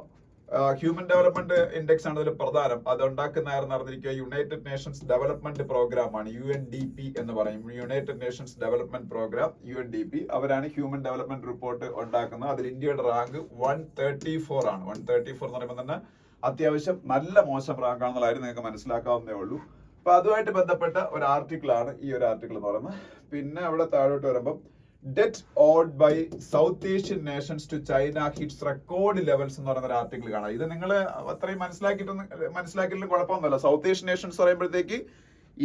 ഹ്യൂമൻ ഡെവലപ്മെന്റ് ഇൻഡെക്സ് ആണ് അതിൽ പ്രധാനം. അത് ഉണ്ടാക്കുന്ന അറിഞ്ഞിരിക്കുക യുണൈറ്റഡ് നേഷൻസ് ഡെവലപ്മെന്റ് പ്രോഗ്രാം ആണ്, UNDP എന്ന് പറയും. United Nations Development Programme UNDP അവരാണ് ഹ്യൂമൻ ഡെവലപ്മെന്റ് റിപ്പോർട്ട് ഉണ്ടാക്കുന്നത്. അതിൽ ഇന്ത്യയുടെ റാങ്ക് 134 ആണ്. 134 എന്ന് പറയുമ്പോൾ തന്നെ അത്യാവശ്യം നല്ല മോശം റാങ്ക് ആണെന്നുള്ളതായിരുന്നു നിങ്ങൾക്ക് മനസ്സിലാക്കാവുന്നേ ഉള്ളൂ. അപ്പൊ അതുമായിട്ട് ബന്ധപ്പെട്ട ഒരു ആർട്ടിക്കിൾ ആണ് ഈ ഒരു ആർട്ടിക്കിൾ എന്ന് പറയുന്നത്. പിന്നെ അവിടെ താഴോട്ട് വരുമ്പോൾ debt owed by South Asian nations to China hits record levels എന്ന് പറയുന്ന ഒരു ആർട്ടിക്കിൾ കാണാം. ഇത് നിങ്ങൾ അത്രയും മനസ്സിലാക്കിയിട്ടും കുഴപ്പമൊന്നുമല്ല. സൗത്ത് ഏഷ്യൻ നേഷൻസ് പറയുമ്പോഴത്തേക്ക്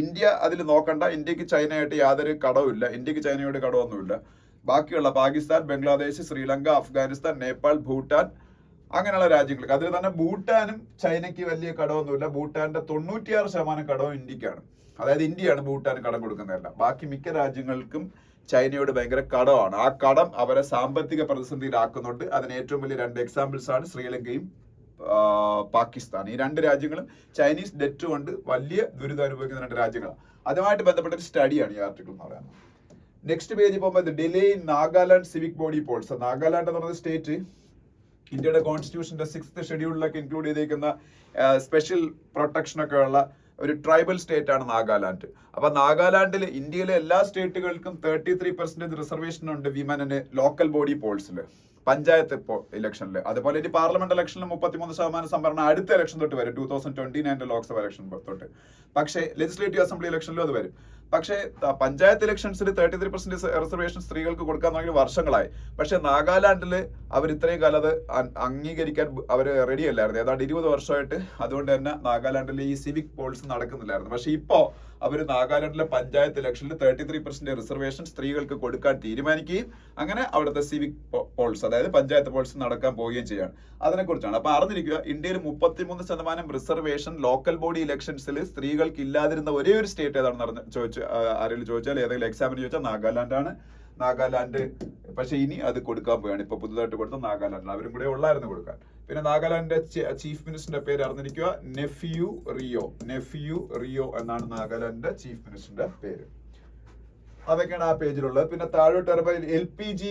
ഇന്ത്യ അതിൽ നോക്കണ്ട. ഇന്ത്യക്ക് ചൈനയായിട്ട് യാതൊരു കടവുമില്ല. ഇന്ത്യക്ക് ചൈനയോട് കടവൊന്നുമില്ല. ബാക്കിയുള്ള പാകിസ്ഥാൻ, ബംഗ്ലാദേശ്, ശ്രീലങ്ക, അഫ്ഗാനിസ്ഥാൻ, നേപ്പാൾ, ഭൂട്ടാൻ അങ്ങനെയുള്ള രാജ്യങ്ങൾക്ക്. അതിൽ തന്നെ ഭൂട്ടാനും ചൈനയ്ക്ക് വലിയ കടമൊന്നുമില്ല. ഭൂട്ടാന്റെ 96% കടവും ഇന്ത്യക്കാണ്. അതായത് ഇന്ത്യയാണ് ഭൂട്ടാൻ കടം കൊടുക്കുന്നതല്ല. ബാക്കി മിക്ക രാജ്യങ്ങൾക്കും ചൈനയോട് ഭയങ്കര കടമാണ്. ആ കടം അവരെ സാമ്പത്തിക പ്രതിസന്ധിയിലാക്കുന്നുണ്ട്. അതിന് ഏറ്റവും വലിയ 2 എക്സാമ്പിൾസ് ആണ് ശ്രീലങ്കയും പാകിസ്ഥാൻ. ഈ 2 രാജ്യങ്ങളും ചൈനീസ് ഡെറ്റ് കൊണ്ട് വലിയ ദുരിതം അനുഭവിക്കുന്ന 2 രാജ്യങ്ങളാണ്. അതുമായിട്ട് ബന്ധപ്പെട്ട ഒരു സ്റ്റഡിയാണ് ഈ ആർട്ടിക്കിൾ എന്ന് പറയുന്നത്. നെക്സ്റ്റ് പേജ് പോകുമ്പോൾ delay in Nagaland civic body polls. Nagaland എന്ന് പറയുന്ന സ്റ്റേറ്റ് ഇന്ത്യയുടെ കോൺസ്റ്റിറ്റ്യൂഷന്റെ 6th ഷെഡ്യൂളിലൊക്കെ ഇൻക്ലൂഡ് ചെയ്തേക്കുന്ന സ്പെഷ്യൽ പ്രൊട്ടക്ഷൻ ഒക്കെ ഉള്ള ഒരു ട്രൈബൽ സ്റ്റേറ്റ് ആണ് നാഗാലാൻഡ്. അപ്പൊ നാഗാലാൻഡിൽ ഇന്ത്യയിലെ എല്ലാ സ്റ്റേറ്റുകൾക്കും 33% റിസർവേഷൻ ഉണ്ട് വിമനിന് ലോക്കൽ ബോഡി പോൾസിൽ, പഞ്ചായത്ത് ഇലക്ഷനിൽ. അതുപോലെ ഇനി പാർലമെന്റ് ഇലക്ഷനിൽ 33% സംവരണം അടുത്ത ഇലക്ഷൻ തൊട്ട് വരും, 2029 ലോക്സഭ ഇലക്ഷൻ തൊട്ട്. പക്ഷേ ലെജിസ്ലേറ്റീവ് അസംബ്ലി ഇലക്ഷനിലും അത് വരും. പക്ഷേ പഞ്ചായത്ത് ഇലക്ഷൻസിൽ 33% റിസർവേഷൻ സ്ത്രീകൾക്ക് കൊടുക്കാൻ തുടങ്ങി വർഷങ്ങളായി. പക്ഷെ നാഗാലാൻഡിൽ അവർ ഇത്രയും കാലം അത് അംഗീകരിക്കാൻ അവർ റെഡി അല്ലായിരുന്നു. ഏതാണ്ട് 20 വർഷമായിട്ട്. അതുകൊണ്ട് തന്നെ നാഗാലാൻഡിൽ ഈ സിവിക് പോൾസ് നടക്കുന്നില്ലായിരുന്നു. പക്ഷെ ഇപ്പോ അവർ നാഗാലാൻഡിലെ പഞ്ചായത്ത് ഇലക്ഷനിൽ 33% റിസർവേഷൻ സ്ത്രീകൾക്ക് കൊടുക്കാൻ തീരുമാനിക്കുകയും അങ്ങനെ അവിടുത്തെ സിവിക് പോൾസ്, അതായത് പഞ്ചായത്ത് പോൾസ് നടക്കാൻ പോവുകയും ചെയ്യാണ്. അതിനെക്കുറിച്ചാണ്. അപ്പൊ അറിഞ്ഞിരിക്കുക, ഇന്ത്യയിൽ 33% റിസർവേഷൻ ലോക്കൽ ബോഡി ഇലക്ഷൻസിൽ സ്ത്രീകൾക്ക് ഇല്ലാതിരുന്ന ഒരേ ഒരു സ്റ്റേറ്റ് ഏതാണെന്ന് ആരെങ്കിലും ചോദിച്ചാൽ, ഏതെങ്കിലും എക്സാമിന് ചോദിച്ചാൽ നാഗാലാൻഡ് ആണ്. നാഗാലാൻഡ് പക്ഷെ ഇനി അത് കൊടുക്കാൻ പോവുകയാണ്. ഇപ്പൊ പുതുതായിട്ട് കൊടുത്ത നാഗാലാൻഡ്, അവരും കൂടെ ഉള്ളായിരുന്നു കൊടുക്കാൻ. പിന്നെ നാഗാലാൻഡിന്റെ ചീഫ് മിനിസ്റ്ററിന്റെ പേര് അറിഞ്ഞിരിക്കുക, നെഫ്യൂ റിയോ എന്നാണ് നാഗാലാൻഡിന്റെ ചീഫ് മിനിസ്റ്ററിന്റെ പേര്. അതൊക്കെയാണ് ആ പേജിലുള്ളത്. പിന്നെ താഴോട്ട് വരുമ്പോൾ LPG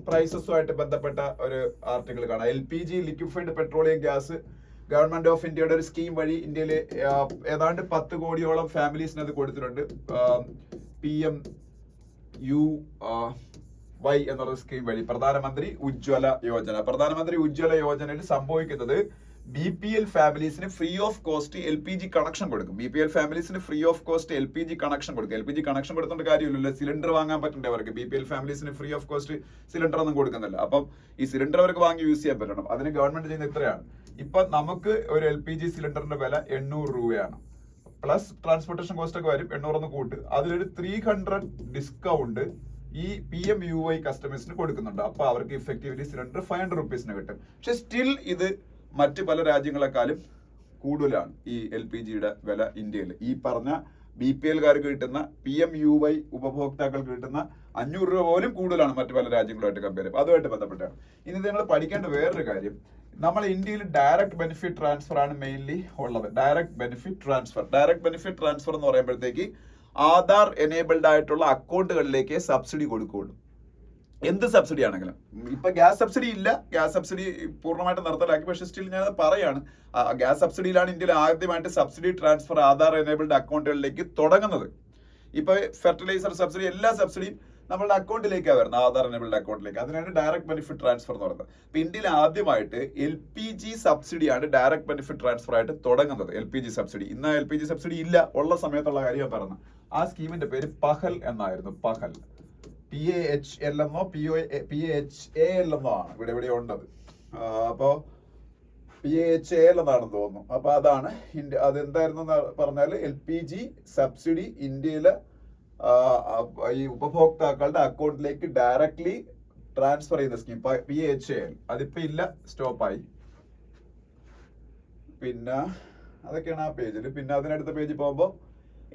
പ്രൈസസുമായിട്ട് ബന്ധപ്പെട്ട ഒരു ആർട്ടിക്കിൾ കാണാം. LPG liquefied petroleum gas government of ഇന്ത്യയുടെ ഒരു സ്കീം വഴി ഇന്ത്യയിലെ ഏതാണ്ട് 10 കോടിയോളം ഫാമിലീസിന് അത് കൊടുത്തിട്ടുണ്ട്. PMUY എന്നുള്ള സ്കീം വഴി പ്രധാനമന്ത്രി ഉജ്ജ്വല യോജന. പ്രധാനമന്ത്രി ഉജ്ജ്വല യോജനയിൽ സംഭവിക്കുന്നത് BPL ഫാമിലീസിന് free of cost LPG connection കൊടുക്കും. BPL ഫാമിലീസിന് free of cost LPG connection കൊടുക്കും. LPG കണക്ഷൻ കൊടുത്തോണ്ട് കാര്യമില്ലല്ലോ, സിലിണ്ടർ വാങ്ങാൻ പറ്റണ്ടേ അവർക്ക്. BPL ഫാമിലീസിന് ഫ്രീ ഓഫ് കോസ്റ്റ് സിലിണ്ടർ ഒന്നും കൊടുക്കുന്നില്ല. അപ്പം ഈ സിലിണ്ടർ അവർക്ക് വാങ്ങി യൂസ് ചെയ്യാൻ പറ്റണം. അതിന് ഗവൺമെന്റ് ചെയ്യുന്ന ഇത്രയാണ്. ഇപ്പൊ നമുക്ക് ഒരു LPG സിലിണ്ടറിന്റെ വില 800 രൂപയാണ്. പ്ലസ് ട്രാൻസ്പോർട്ടേഷൻ കോസ്റ്റ് ഒക്കെ വരും, 800 കൂട്ട്. അതിലൊരു 300 ഡിസ്കൗണ്ട് ഈ PMUY കസ്റ്റമേഴ്സിന് കൊടുക്കുന്നുണ്ട്. അപ്പൊ അവർക്ക് ഇഫക്റ്റീവ്ലി സിലിണ്ടർ 500 റുപ്പീസിന് കിട്ടും. പക്ഷെ സ്റ്റിൽ ഇത് മറ്റ് പല രാജ്യങ്ങളെക്കാളും കൂടുതലാണ് ഈ LPGയുടെ വില ഇന്ത്യയിൽ. ഈ പറഞ്ഞ BPLകാർക്ക് കിട്ടുന്ന PMUY ഉപഭോക്താക്കൾക്ക് കിട്ടുന്ന 500 രൂപ പോലും കൂടുതലാണ് മറ്റു പല രാജ്യങ്ങളുമായിട്ട് കമ്പയർ ചെയ്യുമ്പോൾ. അതുമായിട്ട് ബന്ധപ്പെട്ടാണ് ഇനി നിങ്ങൾ പഠിക്കേണ്ട വേറൊരു കാര്യം. നമ്മൾ ഇന്ത്യയിൽ ഡയറക്റ്റ് ബെനിഫിറ്റ് ട്രാൻസ്ഫർ ആണ് മെയിൻലി ഉള്ളത്. ഡയറക്റ്റ് ബെനിഫിറ്റ് ട്രാൻസ്ഫർ എന്ന് പറയുമ്പോഴത്തേക്ക് ആധാർ എനേബിൾഡ് ആയിട്ടുള്ള അക്കൗണ്ടുകളിലേക്ക് സബ്സിഡി കൊടുക്കുകയുള്ളൂ. എന്ത് സബ്സിഡി ആണെങ്കിലും. ഇപ്പൊ ഗ്യാസ് സബ്സിഡി ഇല്ല, ഗ്യാസ് സബ്സിഡി പൂർണ്ണമായിട്ട് നിർത്തലാക്കി. പക്ഷെ സ്റ്റിൽ ഞാൻ പറയാണ്, ഗ്യാസ് സബ്സിഡിയിലാണ് ഇന്ത്യയിൽ ആദ്യമായിട്ട് സബ്സിഡി ട്രാൻസ്ഫർ ആധാർ എനേബിൾഡ് അക്കൗണ്ടുകളിലേക്ക് തുടങ്ങുന്നത്. ഇപ്പൊ ഫെർട്ടിലൈസർ സബ്സിഡി, എല്ലാ സബ്സിഡിയും നമ്മളുടെ അക്കൗണ്ടിലേക്കാണ് വരുന്നത്, ആധാർ എനേബിൾഡ് അക്കൗണ്ടിലേക്ക്. അതിനാണ് ഡയറക്റ്റ് ബെനിഫിറ്റ് ട്രാൻസ്ഫർ എന്ന് പറയുന്നത്. ഇപ്പൊ ഇന്ത്യയിൽ ആദ്യമായിട്ട് LPG സബ്സിഡിയാണ് ഡയറക്റ്റ് ബെനിഫിറ്റ് ട്രാൻസ്ഫർ ആയിട്ട് തുടങ്ങുന്നത്. LPG സബ്സിഡി ഇന്ന് LPG സബ്സിഡി ഇല്ല, ഉള്ള സമയത്തുള്ള കാര്യം പറഞ്ഞു. ആ സ്കീമിന്റെ പേര് പഹൽ എന്നായിരുന്നു. പഹൽ, PAHL എന്നോ PAHAL എന്നോ ആണ് ഇവിടെ ഉണ്ടത്. അപ്പോ PAHAL എന്നാണെന്ന് തോന്നുന്നു. അപ്പൊ അതാണ് അതെന്തായിരുന്നു പറഞ്ഞാൽ LPG സബ്സിഡി ഇന്ത്യയിലെ ഈ ഉപഭോക്താക്കളുടെ അക്കൗണ്ടിലേക്ക് ഡയറക്ട്ലി ട്രാൻസ്ഫർ ചെയ്യുന്ന സ്കീം PAHAL. അതിപ്പോ ഇല്ല, സ്റ്റോപ്പായി. പിന്നെ അതൊക്കെയാണ് ആ പേജിൽ. പിന്നെ അതിനടുത്ത പേജിൽ പോകുമ്പോൾ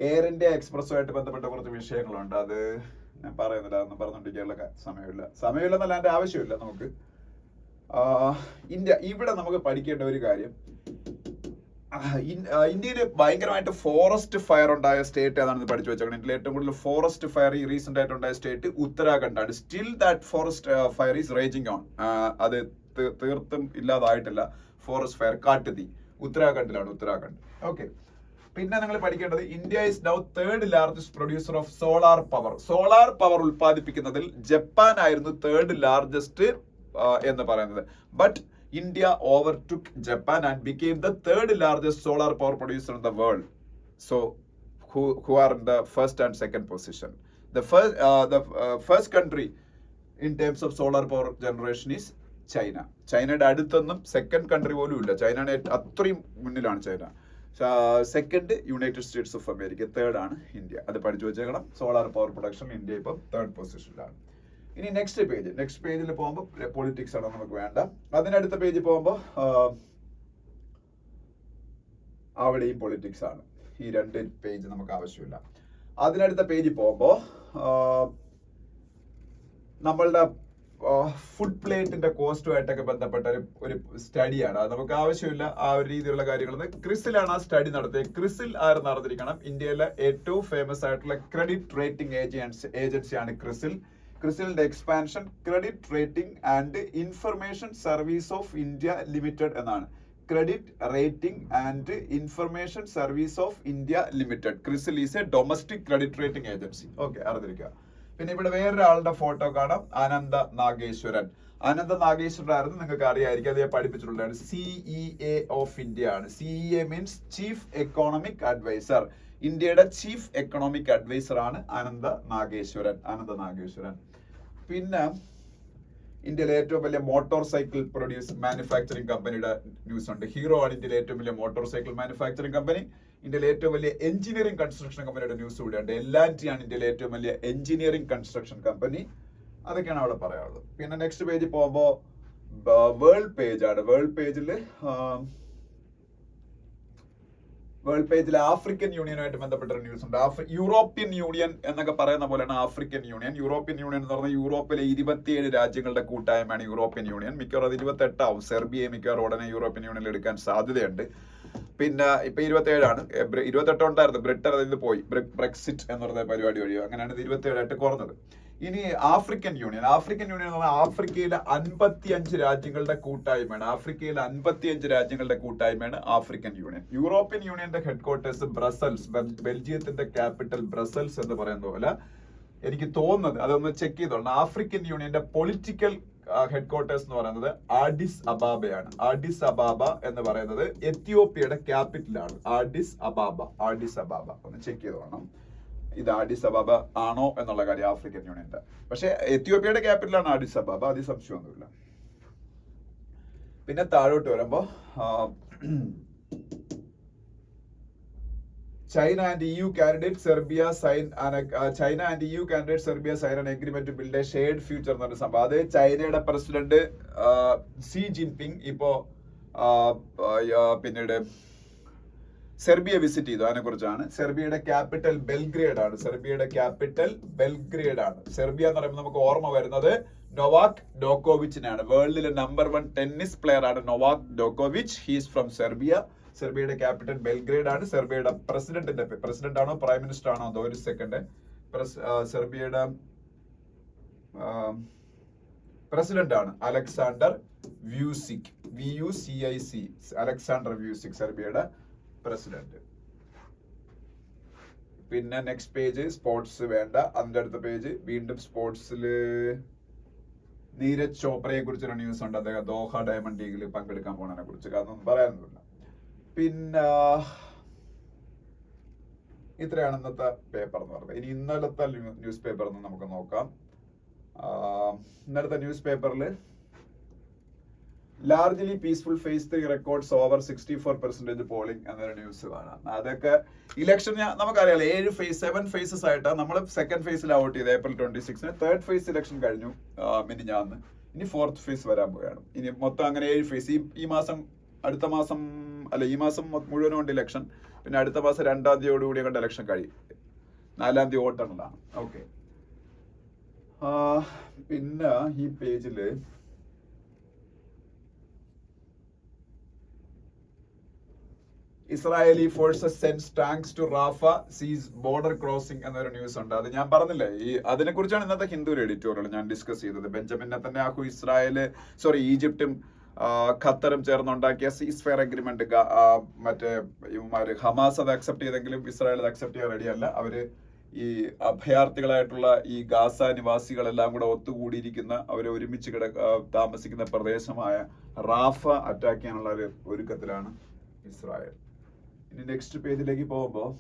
എയർ ഇന്ത്യ എക്സ്പ്രസുമായിട്ട് ബന്ധപ്പെട്ട കുറച്ച് വിഷയങ്ങളുണ്ട്. അത് ഞാൻ പറയുന്നില്ല, അതൊന്നും പറഞ്ഞുകൊണ്ടിരിക്കാനുള്ള സമയമില്ലെന്നല്ല, അതിന്റെ ആവശ്യമില്ല നമുക്ക്. ഇന്ത്യ ഇവിടെ നമുക്ക് പഠിക്കേണ്ട ഒരു കാര്യം, ഇന്ത്യയിൽ ഭയങ്കരമായിട്ട് ഫോറസ്റ്റ് ഫയർ ഉണ്ടായ സ്റ്റേറ്റ് ഏതാണെന്ന് പഠിച്ചു വെച്ചേക്കണം. ഇന്ത്യയിൽ ഏറ്റവും കൂടുതൽ ഫോറസ്റ്റ് ഫയർ ഈ റീസെന്റ് ആയിട്ട് ഉണ്ടായ സ്റ്റേറ്റ് ഉത്തരാഖണ്ഡ് ആണ്. Still that forest fire is raging on. അത് തീർത്തും ഇല്ലാതായിട്ടില്ല. ഫോറസ്റ്റ് ഫയർ, കാട്ടുതീ, ഉത്തരാഖണ്ഡിലാണ്, ഉത്തരാഖണ്ഡ്. ഓക്കെ, പിന്നെ നിങ്ങൾ പഠിക്കേണ്ടത് India is now 3rd largest producer of solar power. Solar power ഉൽപ്പാദിപ്പിക്കുന്നതിൽ ജപ്പാൻ ആയിരുന്നു 3rd ലാർജസ്റ്റ് എന്ന് പറയുന്നത്. But India overtook Japan and became the 3rd largest solar power producer in the world. So, who are in the first and second position? The first country in terms of solar power generation is China. ചൈനയുടെ അടുത്തൊന്നും second country പോലും ഇല്ല. ചൈനയുടെ അത്രയും മുന്നിലാണ് China. Second United States of America, third ആണ് India. അത് പഠിച്ചു വെച്ചേക്കണം. സോളാർ പവർ പ്രൊഡക്ഷൻ ഇന്ത്യ ഇപ്പം 3rd പൊസിഷനിലാണ്. ഇനി നെക്സ്റ്റ് പേജിൽ പോകുമ്പോൾ പൊളിറ്റിക്സ് ആണ് നമുക്ക് വേണ്ട. അതിനടുത്ത പേജിൽ പോകുമ്പോൾ അവിടെയും പൊളിറ്റിക്സ് ആണ്. ഈ 2 പേജ് നമുക്ക് ആവശ്യമില്ല. അതിനടുത്ത പേജിൽ പോകുമ്പോൾ നമ്മളുടെ ഫുഡ് പ്ലേറ്റിന്റെ കോസ്റ്റുമായിട്ടൊക്കെ ബന്ധപ്പെട്ട ഒരു സ്റ്റഡിയാണ്. അത് നമുക്ക് ആവശ്യമില്ല ആ ഒരു രീതിയിലുള്ള കാര്യങ്ങൾ. ക്രിസിലാണ് ആ സ്റ്റഡി നടത്തിയത്. ക്രിസിൽ ആര് നടന്നിരിക്കണം? ഇന്ത്യയിലെ ഏറ്റവും ഫേമസ് ആയിട്ടുള്ള ക്രെഡിറ്റ് റേറ്റിംഗ് ഏജൻസിയാണ് ക്രിസിൽ. ക്രിസിലിന്റെ expansion credit rating and information service of India limited എന്നാണ്. Credit rating and information service of India limited. CRISIL is a domestic credit rating agency. Okay, അറിഞ്ഞിരിക്കുക. പിന്നെ ഇവിടെ വേറൊരാളുടെ ഫോട്ടോ കാണാം, അനന്ത നാഗേശ്വരൻ. അനന്ത നാഗേശ്വരൻ ആയിരുന്നു നിങ്ങൾക്ക് അറിയായിരിക്കും, അത് ഞാൻ പഠിപ്പിച്ചിട്ടുള്ളതാണ്. CEA ഓഫ് ഇന്ത്യ ആണ്. CEA means chief economic advisor. ഇന്ത്യയുടെ ചീഫ് എക്കണോമിക് അഡ്വൈസർ ആണ് അനന്ത നാഗേശ്വരൻ. പിന്നെ ഇന്ത്യയിലെ ഏറ്റവും വലിയ മോട്ടോർ സൈക്കിൾ മാനുഫാക്ചറിംഗ് കമ്പനിയുടെ ന്യൂസ് ഉണ്ട്. ഹീറോ ആണ് ഇന്ത്യയിലെ ഏറ്റവും വലിയ മോട്ടോർ സൈക്കിൾ മാനുഫാക്ചറിംഗ് കമ്പനി. ഇന്ത്യയിലെ ഏറ്റവും വലിയ എഞ്ചിനീയറിംഗ് കൺസ്ട്രക്ഷൻ കമ്പനിയുടെ ന്യൂസ് കൂടിയുണ്ട്. L&T ആണ് ഇന്ത്യയിലെ ഏറ്റവും വലിയ എഞ്ചിനീയറിംഗ് കൺസ്ട്രക്ഷൻ കമ്പനി. അതൊക്കെയാണ് അവിടെ പറയാനുള്ളത്. പിന്നെ നെക്സ്റ്റ് പേജിൽ പോകുമ്പോൾ വേൾഡ് പേജ് ആണ്. വേൾഡ് പേജിൽ ആഫ്രിക്കൻ യൂണിയനുമായിട്ട് ബന്ധപ്പെട്ട ഒരു ന്യൂസ് ഉണ്ട്. യൂറോപ്യൻ യൂണിയൻ എന്നൊക്കെ പറയുന്ന പോലെയാണ് ആഫ്രിക്കൻ യൂണിയൻ. യൂറോപ്യൻ യൂണിയൻ എന്ന് പറഞ്ഞാൽ യൂറോപ്പിലെ 27 രാജ്യങ്ങളുടെ കൂട്ടായ്മയാണ് യൂറോപ്യൻ യൂണിയൻ. മിക്കവാറും അത് 28 ആവും. സെർബിയയെ മിക്കവാറും ഉടനെ യൂറോപ്യൻ യൂണിയനിൽ എടുക്കാൻ സാധ്യതയുണ്ട്. പിന്നെ ഇപ്പൊ 27 ആണ്. 28 ഉണ്ടായിരുന്നു, ബ്രിട്ടൻ അതിൽ പോയി. ബ്രെക്സിറ്റ് എന്ന് പറയുന്ന പരിപാടി വഴിയോ അങ്ങനെയാണ് ഇത് 27 കുറഞ്ഞത്. ഇനി ആഫ്രിക്കൻ യൂണിയൻ എന്ന് പറഞ്ഞാൽ ആഫ്രിക്കയിലെ 55 രാജ്യങ്ങളുടെ കൂട്ടായ്മയാണ്. African union. യൂറോപ്യൻ യൂണിയന്റെ ഹെഡ്ക്വാർട്ടേഴ്സ് ബ്രസൽസ്, ബെൽജിയത്തിന്റെ ക്യാപിറ്റൽ ബ്രസൽസ് എന്ന് പറയുന്ന പോലെ എനിക്ക് തോന്നുന്നത്, അതൊന്ന് ചെക്ക് ചെയ്തോളണം. ആഫ്രിക്കൻ യൂണിയന്റെ പൊളിറ്റിക്കൽ ഹെഡ്ക്വാർട്ടേഴ്സ് എന്ന് പറയുന്നത് ആഡിസ് അബാബയാണ്. ആഡിസ് അബാബ എന്ന് പറയുന്നത് എത്യോപ്യയുടെ ക്യാപിറ്റലാണ്. ആഡിസ് അബാബ ഒന്ന് ചെക്ക് ചെയ്തോളണം. ഇത് ആഡിസ് അബാബ ആണോ എന്നുള്ള കാര്യം ആഫ്രിക്കൻ യൂണിയന്റെ. പക്ഷെ എത്യോപ്യയുടെ ക്യാപിറ്റലാണ് ആഡിസ് അബാബ, അതിൽ സംശയമൊന്നുമില്ല. പിന്നെ താഴോട്ട് വരുമ്പോ China and EU candidate Serbia sign an agreement to build a shared future എന്ന് പറഞ്ഞ സംഭവം. അത് ചൈനയുടെ പ്രസിഡന്റ് സി ജിൻപിങ് ഇപ്പോ പിന്നീട് സെർബിയ വിസിറ്റ് ചെയ്തു. അതിനെ കുറിച്ചാണ്. സെർബിയയുടെ ക്യാപിറ്റൽ ബെൽഗ്രേഡ് ആണ്. സെർബിയ എന്ന് പറയുമ്പോൾ നമുക്ക് ഓർമ്മ വരുന്നത് നൊവാക് ഡോക്കോവിച്ചിനാണ്. വേൾഡിലെ നമ്പർ 1 ടെന്നീസ് പ്ലെയർ ആണ് നൊവാക് ഡോക്കോവിച്ച്. He's from Serbia. സെർബിയയുടെ ക്യാപിറ്റൽ ബെൽഗ്രേഡ് ആണ്. സെർബിയയുടെ പ്രസിഡന്റ് ആണോ പ്രൈം മിനിസ്റ്റർ ആണോ അതോ ഒരു സെക്കൻഡ്. സെർബിയയുടെ പ്രസിഡന്റ് ആണ് Alexander Vucic. VUCIC. Alexander Vucic സെർബിയയുടെ പ്രസിഡന്റ്. പിന്നെ നെക്സ്റ്റ് പേജ് സ്പോർട്സ് വേണ്ട. അതിന്റെ അടുത്ത പേജ് വീണ്ടും സ്പോർട്സില് നീരജ് ചോപ്രയെ കുറിച്ചൊരു ന്യൂസ് ഉണ്ട്. അദ്ദേഹം ദോഹ ഡയമണ്ട് ലീഗിൽ പങ്കെടുക്കാൻ പോകുന്നതിനെ കുറിച്ച് അതൊന്നും പറയാനൊന്നുമില്ല. പിന്നെ ഇത്രയാണ് ഇന്നത്തെ പേപ്പർ എന്ന് പറയുന്നത്. ഇനി ഇന്നലത്തെ ന്യൂസ് പേപ്പർ നമുക്ക് നോക്കാം. ഇന്നലത്തെ ന്യൂസ് പേപ്പറിൽ largely peaceful phase 3 records over 64% polling എന്നൊരു ന്യൂസ് കാണാം. അതൊക്കെ ഇലക്ഷൻ നമുക്കറിയാലോ 7 ഫേസസ് ആയിട്ടാണ്. നമ്മൾ സെക്കൻഡ് ഫേസിൽ ഔട്ട് ചെയ്ത് April 26. തേർഡ് ഫേസ് ഇലക്ഷൻ കഴിഞ്ഞു മിനിഞ്ഞാന്ന്. ഇനി 4th ഫേസ് വരാൻ പോവുകയാണ്. ഇനി മൊത്തം അങ്ങനെ 7 ഫേസ്. ഈ മാസം മുഴുവനും ഉണ്ട് ഇലക്ഷൻ. പിന്നെ അടുത്ത മാസം 2-ാം തീയതിയോടുകൂടി കണ്ട ഇലക്ഷൻ കഴിയും. 4-ാം തീയതി വോട്ടെണ്ണലാണ്. ഓക്കെ. പിന്നെ ഈ പേജില് Israeli forces sends tanks to Rafah seize border crossing എന്നൊരു ന്യൂസ് ഉണ്ട്. അത് ഞാൻ പറഞ്ഞില്ലേ, അതിനെ കുറിച്ചാണ് ഇന്നത്തെ ഹിന്ദു എഡിറ്റോറിയൽ ഞാൻ ഡിസ്കസ് ചെയ്തത്. ബെഞ്ചമിൻ നെതന്യാഹു ഈജിപ്തും ഖത്തറും ചേർന്നുണ്ടാക്കിയ സീസ് ഫയർ അഗ്രിമെന്റ് മറ്റേ ഹമാസ് അത് അക്സെപ്റ്റ് ചെയ്തെങ്കിലും ഇസ്രായേൽ അത് അക്സെപ്റ്റ് ചെയ്യാൻ റെഡിയല്ല. അവര് ഈ അഭയാർത്ഥികളായിട്ടുള്ള ഈ ഗാസ നിവാസികളെല്ലാം കൂടെ ഒത്തുകൂടിയിരിക്കുന്ന അവരെ ഒരുമിച്ച് താമസിക്കുന്ന പ്രദേശമായ റാഫ അറ്റാക്ക് ചെയ്യാനുള്ള ഒരു ഒരുക്കത്തിലാണ് ഇസ്രായേൽ. ഇനി നെക്സ്റ്റ് പേജിലേക്ക് പോകുമ്പോൾ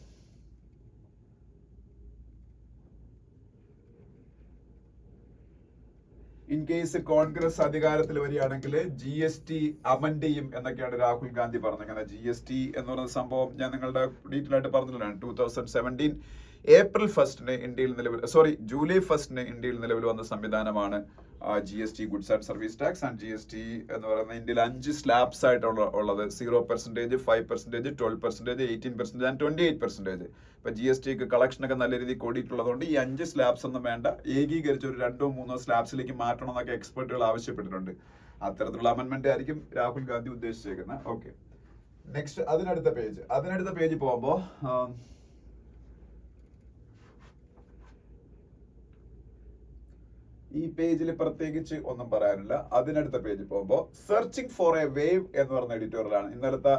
ഇൻ കേസ് കോൺഗ്രസ് അധികാരത്തിൽ വരികയാണെങ്കിൽ GST അമൻഡ് എന്നൊക്കെയാണ് രാഹുൽ ഗാന്ധി പറഞ്ഞിരിക്കുന്നത്. GST എന്ന് പറയുന്ന സംഭവം ഞാൻ നിങ്ങളുടെ ഡീറ്റെയിൽ ആയിട്ട് പറഞ്ഞിട്ടുള്ളതാണ്. 2017 ഏപ്രിൽ 1 ഇന്ത്യയിൽ ജൂലൈ 1 ഇന്ത്യയിൽ നിലവിൽ വന്ന സംവിധാനമാണ് GST goods and service tax. And GST എന്ന് പറയുന്നത് ഇന്ത്യയിൽ 5 സ്ലാബ്സ് ആയിട്ടുള്ള ഉള്ളത് 0%, 5%, 12%, 18% ആൻഡ് 28%. ഇപ്പൊ GSTക്ക് കളക്ഷനൊക്കെ നല്ല രീതിയിൽ കൂടിയിട്ടുള്ളതുകൊണ്ട് ഈ 5 സ്ലാബ്സ് ഒന്നും വേണ്ട, ഏകീകരിച്ച് ഒരു 2-3 സ്ലാബ്സിലേക്ക് മാറ്റണം എന്നൊക്കെ എക്സ്പെർട്ടുകൾ ആവശ്യപ്പെട്ടിട്ടുണ്ട്. അത്തരത്തിലുള്ള അമെന്റ്മെന്റ് ആയിരിക്കും രാഹുൽ ഗാന്ധി ഉദ്ദേശിച്ചേക്കുന്നത്. ഓക്കെ, നെക്സ്റ്റ് അതിനടുത്ത പേജ് പോകുമ്പോൾ ഈ പേജിൽ പ്രത്യേകിച്ച് ഒന്നും പറയാനില്ല. അതിനടുത്ത പേജ് പോകുമ്പോൾ സെർച്ചിങ് ഫോർ എ വേവ് എന്ന് പറഞ്ഞ എഡിറ്റോറിയലാണ്. ഇന്നലത്തെ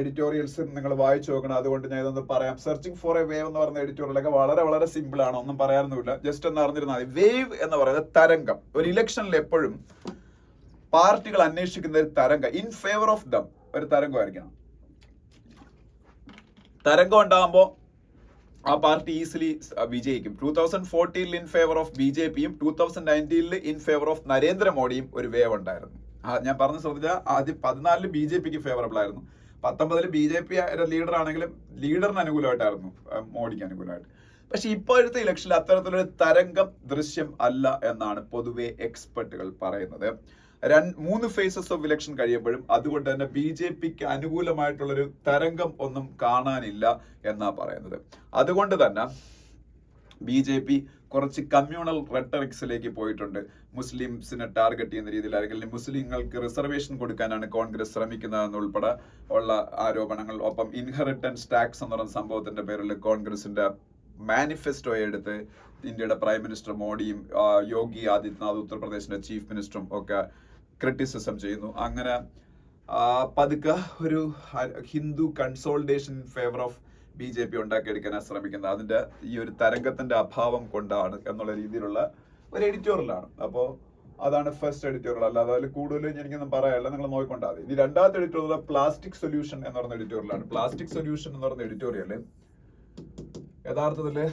എഡിറ്റോറിയൽസ് നിങ്ങൾ വായിച്ചു നോക്കണം, അതുകൊണ്ട് ഞാൻ ഇതൊന്ന് പറയാം. സെർച്ചിങ് ഫോർ എ വേവ് എന്ന് പറഞ്ഞ എഡിറ്റോറിയലൊക്കെ വളരെ വളരെ സിമ്പിൾ ആണ്, ഒന്നും പറയാനൊന്നുമില്ല. ജസ്റ്റ് ഒന്ന് അറിഞ്ഞിരുന്നാൽ മതി. വേവ് എന്ന് പറയുന്നത് തരംഗം. ഒരു ഇലക്ഷനിൽ എപ്പോഴും പാർട്ടികൾ അന്വേഷിക്കുന്ന ഒരു തരംഗം, ഇൻ ഫേവർ ഓഫ് ദം ഒരു തരംഗമായിരിക്കണം. തരംഗം ഉണ്ടാകുമ്പോൾ ആ പാർട്ടി ഈസിലി വിജയിക്കും. 2014 ഇൻ ഫേവർ ഓഫ് BJPയും 2019 ഇൻ ഫേവർ ഓഫ് നരേന്ദ്രമോദിയും ഒരു വേവ് ഉണ്ടായിരുന്നു. ഞാൻ പറഞ്ഞു ശ്രദ്ധിച്ചാൽ ആദ്യം 14 BJPക്ക് ഫേവറബിൾ ആയിരുന്നു, 19 BJP ലീഡർ ആണെങ്കിലും ലീഡറിന് അനുകൂലമായിട്ടായിരുന്നു, മോഡിക്ക് അനുകൂലമായിട്ട്. പക്ഷെ ഇപ്പോഴത്തെ ഇലക്ഷനിൽ അത്തരത്തിലൊരു തരംഗം ദൃശ്യം അല്ല എന്നാണ് പൊതുവെ എക്സ്പെർട്ടുകൾ പറയുന്നത്. 3 ഫേസസ് ഓഫ് ഇലക്ഷൻ കഴിയുമ്പോഴും അതുകൊണ്ട് തന്നെ BJPക്ക് അനുകൂലമായിട്ടുള്ളൊരു തരംഗം ഒന്നും കാണാനില്ല എന്നാ പറയുന്നത്. അതുകൊണ്ട് തന്നെ BJP കുറച്ച് കമ്മ്യൂണൽ റെട്ടറിക്സിലേക്ക് പോയിട്ടുണ്ട്. മുസ്ലിംസിനെ ടാർഗറ്റ് ചെയ്യുന്ന രീതിയിൽ, അല്ലെങ്കിൽ മുസ്ലിങ്ങൾക്ക് റിസർവേഷൻ കൊടുക്കാനാണ് കോൺഗ്രസ് ശ്രമിക്കുന്നതെന്നുൾപ്പെടെ ഉള്ള ആരോപണങ്ങൾ. ഒപ്പം ഇൻഹെറിറ്റൻസ് ടാക്സ് എന്ന് പറയുന്ന സംഭവത്തിന്റെ പേരിൽ കോൺഗ്രസിന്റെ മാനിഫെസ്റ്റോ എടുത്ത് ഇന്ത്യയുടെ prime minister മോഡിയും Yogi Adityanath ഉത്തർപ്രദേശിന്റെ chief മിനിസ്റ്ററും ഒക്കെ ക്രിറ്റിസിസം ചെയ്യുന്നു. അങ്ങനെ പതുക്കെ ഒരു Hindu consultation in favour of BJP ഉണ്ടാക്കിയെടുക്കാനാണ് ശ്രമിക്കുന്നത്. അതിന്റെ ഈ ഒരു തരംഗത്തിന്റെ അഭാവം കൊണ്ടാണ് എന്നുള്ള രീതിയിലുള്ള ഒരു എഡിറ്റോറിയലാണ്. അപ്പോൾ അതാണ് ഫസ്റ്റ് എഡിറ്റോറിയൽ. അല്ലാതെ അതിൽ കൂടുതൽ എനിക്കൊന്നും പറയാനില്ല, നിങ്ങൾ നോക്കിക്കൊണ്ടാൽ മതി. ഇനി രണ്ടാമത്തെ എഡിറ്റോറിയൽ പ്ലാസ്റ്റിക് സൊല്യൂഷൻ എന്ന് പറയുന്ന എഡിറ്റോറിയലാണ്. പ്ലാസ്റ്റിക് സൊല്യൂഷൻ എന്ന് പറയുന്ന എഡിറ്റോറിയൽ യഥാർത്ഥത്തില്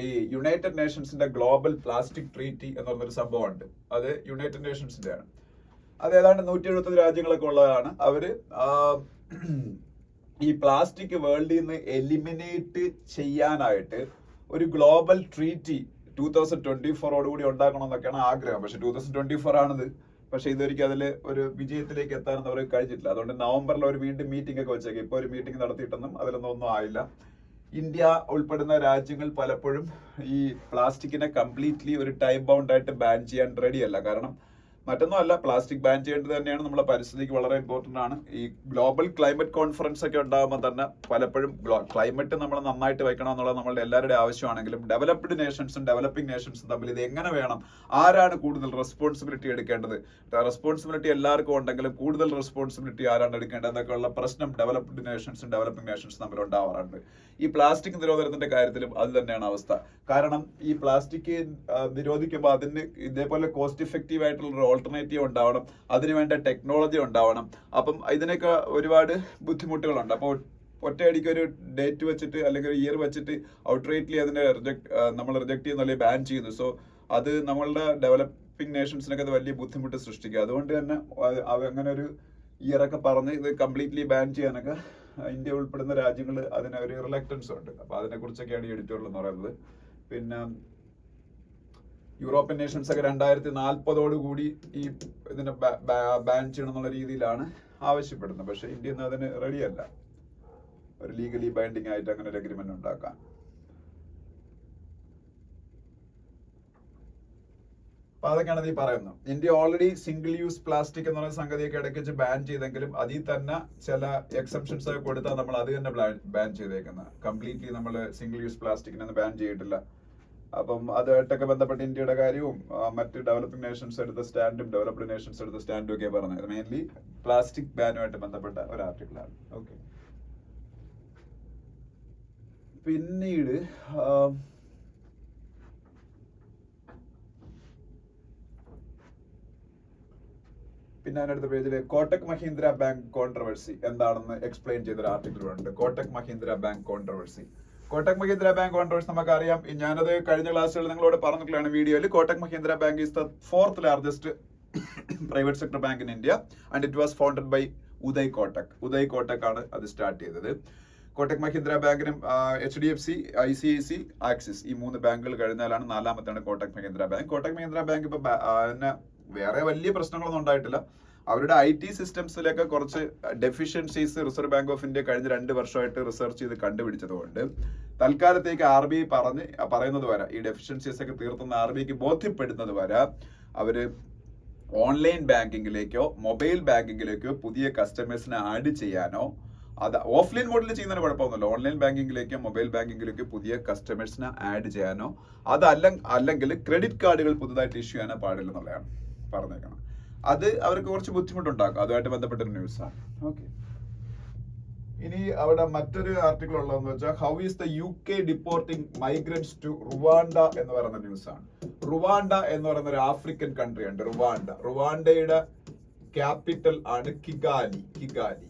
ഈ യുണൈറ്റഡ് നേഷൻസിന്റെ ഗ്ലോബൽ പ്ലാസ്റ്റിക് ട്രീറ്റി എന്ന് പറഞ്ഞൊരു സംഭവമുണ്ട്. അത് യുണൈറ്റഡ് നേഷൻസിന്റെ ആണ്. അത് ഏതാണ്ട് 170 രാജ്യങ്ങളൊക്കെ ഉള്ളതാണ്. അവര് ഈ പ്ലാസ്റ്റിക് വേൾഡിൽ നിന്ന് എലിമിനേറ്റ് ചെയ്യാനായിട്ട് ഒരു ഗ്ലോബൽ ട്രീറ്റി 2024 ഉണ്ടാക്കണം എന്നൊക്കെയാണ് ആഗ്രഹം. പക്ഷെ 2024 ആണിത്. പക്ഷെ ഇതൊരിക്കലും അതിൽ ഒരു വിജയത്തിലേക്ക് എത്താനൊന്നും അവർക്ക് കഴിഞ്ഞിട്ടില്ല. അതുകൊണ്ട് നവംബറിൽ അവർ വീണ്ടും മീറ്റിംഗ് ഒക്കെ വെച്ചേക്കും. ഇപ്പൊ ഒരു മീറ്റിംഗ് നടത്തിയിട്ടൊന്നും അതിലൊന്നും ആയില്ല. ഇന്ത്യ ഉൾപ്പെടുന്ന രാജ്യങ്ങൾ പലപ്പോഴും ഈ പ്ലാസ്റ്റിക്കിനെ കംപ്ലീറ്റ്ലി ഒരു ടൈം ബൗണ്ട് ആയിട്ട് ബാൻ ചെയ്യാൻ റെഡിയല്ല. കാരണം മറ്റൊന്നുമല്ല, പ്ലാസ്റ്റിക് ബാൻ ചെയ്യേണ്ടത് തന്നെയാണ്, നമ്മുടെ പരിസ്ഥിതിക്ക് വളരെ ഇമ്പോർട്ടന്റ് ആണ്. ഈ ഗ്ലോബൽ ക്ലൈമറ്റ് കോൺഫറൻസ് ഒക്കെ ഉണ്ടാകുമ്പോൾ തന്നെ പലപ്പോഴും ക്ലൈമറ്റ് നമ്മൾ നന്നായിട്ട് വെക്കണം എന്നുള്ളത് നമ്മളുടെ എല്ലാവരുടെയും ആവശ്യമാണെങ്കിലും ഡെവലപ്ഡ് നേഷൻസും ഡെവലപ്പിംഗ് നേഷൻസും തമ്മിൽ ഇത് എങ്ങനെ വേണം, ആരാണ് കൂടുതൽ റെസ്പോൺസിബിലിറ്റി എടുക്കേണ്ടത്, റെസ്പോൺസിബിലിറ്റി എല്ലാവർക്കും ഉണ്ടെങ്കിലും കൂടുതൽ റെസ്പോൺസിബിലിറ്റി ആരാണ് എടുക്കേണ്ടത് എന്നൊക്കെയുള്ള പ്രശ്നം ഡെവലപ്ഡ് നേഷൻസും ഡെവലപ്പിംഗ് നേഷൻസും തമ്മിൽ ഉണ്ടാവാറുണ്ട്. ഈ പ്ലാസ്റ്റിക് നിരോധനത്തിന്റെ കാര്യത്തിലും അത് തന്നെയാണ് അവസ്ഥ. കാരണം ഈ പ്ലാസ്റ്റിക് നിരോധിക്കുമ്പോൾ അതിന് ഇതേപോലെ കോസ്റ്റ് ഇഫക്റ്റീവ് ആയിട്ടുള്ള ഓൾട്ടർനേറ്റീവ് ഉണ്ടാവണം, അതിനുവേണ്ട ടെക്നോളജി ഉണ്ടാവണം. അപ്പം ഇതിനൊക്കെ ഒരുപാട് ബുദ്ധിമുട്ടുകളുണ്ട്. അപ്പോൾ ഒറ്റയടിക്ക് ഒരു ഡേറ്റ് വെച്ചിട്ട് അല്ലെങ്കിൽ ഒരു ഇയർ വെച്ചിട്ട് ഔട്ട്റൈറ്റ്ലി അതിനെ നമ്മൾ റിജക്ട് ചെയ്യുന്നു അല്ലെങ്കിൽ ബാൻ ചെയ്യുന്നു. സോ അത് നമ്മളുടെ ഡെവലപ്പിംഗ് നേഷൻസിനൊക്കെ അത് വലിയ ബുദ്ധിമുട്ട് സൃഷ്ടിക്കുക. അതുകൊണ്ട് തന്നെ അങ്ങനെ ഒരു ഇയറൊക്കെ പറഞ്ഞ് ഇത് കംപ്ലീറ്റ്ലി ബാൻ ചെയ്യാനൊക്കെ ഇന്ത്യ ഉൾപ്പെടുന്ന രാജ്യങ്ങൾ അതിന് ഒരു റിലക്റ്റൻസ് ഉണ്ട്. അപ്പൊ അതിനെ കുറിച്ചൊക്കെയാണ് ഈ എഡിറ്റോറിയൽ എന്ന് പറയുന്നത്. പിന്നെ യൂറോപ്യൻ നേഷൻസ് ഒക്കെ 2040 ഈ ഇതിനെ ബാൻ ചെയ്യണം എന്നുള്ള രീതിയിലാണ് ആവശ്യപ്പെടുന്നത്. പക്ഷെ ഇന്ത്യ ഒന്നും അതിന് റെഡിയല്ല, ഒരു ലീഗലി ബൈൻഡിങ് ആയിട്ട് അങ്ങനെ ഒരു അഗ്രിമെന്റ് ഉണ്ടാക്കാൻ. അപ്പൊ അതൊക്കെയാണ് ഈ പറയുന്നത്. India already single use plastic എന്ന് പറയുന്ന സംഗതിയൊക്കെ ഇടയ്ക്ക് വെച്ച് ബാൻ ചെയ്തെങ്കിലും അതിൽ തന്നെ ചില എക്സെപ്ഷൻസ് ഒക്കെ കൊടുത്താൽ നമ്മൾ അത് തന്നെ ബാൻ ചെയ്തേക്കുന്നത്. കംപ്ലീറ്റ്ലി നമ്മൾ സിംഗിൾ യൂസ് പ്ലാസ്റ്റിക്കിനെ ബാൻ ചെയ്തിട്ടില്ല. അപ്പം അതുമായിട്ടൊക്കെ ബന്ധപ്പെട്ട് ഇന്ത്യയുടെ കാര്യവും മറ്റ് ഡെവലപ്പിംഗ് നേഷൻസ് എടുത്ത സ്റ്റാൻഡും ഡെവലപ്ഡ് നേഷൻസ് എടുത്ത സ്റ്റാൻഡും ഒക്കെ പറഞ്ഞത് മെയിൻലി പ്ലാസ്റ്റിക് ബാനുമായിട്ട് ബന്ധപ്പെട്ട ഒരു ആർട്ടിക്കിളാണ്. ഓക്കെ, പിന്നീട് പിന്നെ അതിനടുത്ത പേജില് കോട്ടക് മഹീന്ദ്ര ബാങ്ക് കോൺട്രവേഴ്സി എന്താണെന്ന് എക്സ്പ്ലെയിൻ ചെയ്തൊരു ആർട്ടിക്കിൾ ഉണ്ട്. Kotak Mahindra bank controversy. Kotak Mahindra bank controversy നമുക്കറിയാം. ഞാനത് കഴിഞ്ഞ ക്ലാസ്സുകളിൽ നിങ്ങളോട് പറഞ്ഞിട്ടുള്ളതാണ് വീഡിയോയിൽ. Kotak Mahindra bank is the 4th largest private sector bank in India and it was founded by Uday Kotak. Uday Kotak ആണ് അത് സ്റ്റാർട്ട് ചെയ്തത്. കോട്ടക് മഹീന്ദ്ര ബാങ്കിനും HDFC, ICICI, ആക്സിസ് ഈ 3 ബാങ്കുകൾ കഴിഞ്ഞാലാണ് 4ാമത്തെയാണ് കോട്ടക് മഹീന്ദ്ര ബാങ്ക്. കോട്ടക് മഹീന്ദ്ര ബാങ്ക് ഇപ്പൊ വേറെ വലിയ പ്രശ്നങ്ങളൊന്നും ഉണ്ടായിട്ടില്ല. അവരുടെ IT സിസ്റ്റംസിലൊക്കെ കുറച്ച് deficiencies reserve bank of India കഴിഞ്ഞ 2 വർഷമായിട്ട് റിസർച്ച് ചെയ്ത് കണ്ടുപിടിച്ചതുകൊണ്ട് തൽക്കാലത്തേക്ക് RBI പറയുന്നത് വരെ ഈ ഡെഫിഷ്യൻസീസ് ഒക്കെ തീർത്തുന്ന RBIക്ക് ബോധ്യപ്പെടുന്നത് വരെ അവര് ഓൺലൈൻ ബാങ്കിങ്ങിലേക്കോ മൊബൈൽ ബാങ്കിങ്ങിലേക്കോ പുതിയ കസ്റ്റമേഴ്സിനെ ആഡ് ചെയ്യാനോ, അത് ഓഫ്ലൈൻ മോഡിൽ ചെയ്യുന്നതിന് കുഴപ്പമൊന്നുമില്ല, ഓൺലൈൻ ബാങ്കിങ്ങിലേക്കോ മൊബൈൽ ബാങ്കിങ്ങിലേക്കോ പുതിയ കസ്റ്റമേഴ്സിനെ ആഡ് ചെയ്യാനോ അല്ലെങ്കിൽ ക്രെഡിറ്റ് കാർഡുകൾ പുതുതായിട്ട് ഇഷ്യൂ ചെയ്യാനോ പാടില്ല എന്നുള്ളതാണ് പറഞ്ഞേക്കണം. അത് അവർക്ക് കുറച്ച് ബുദ്ധിമുട്ടുണ്ടാക്കും. അതുമായിട്ട് ബന്ധപ്പെട്ടൊരു ന്യൂസാണ്. ഓക്കെ, ഇനി അവിടെ മറ്റൊരു ആർട്ടിക്കിൾ ഉള്ളതെന്ന് വെച്ചാൽ how is the UK deporting migrants to Rwanda എന്ന് പറയുന്ന ന്യൂസാണ്. റുവാണ്ട എന്ന് പറയുന്ന ഒരു ആഫ്രിക്കൻ കൺട്രി ഉണ്ട്. റുവാണ്ടയുടെ ക്യാപിറ്റൽ ആണ് കിഗാലി.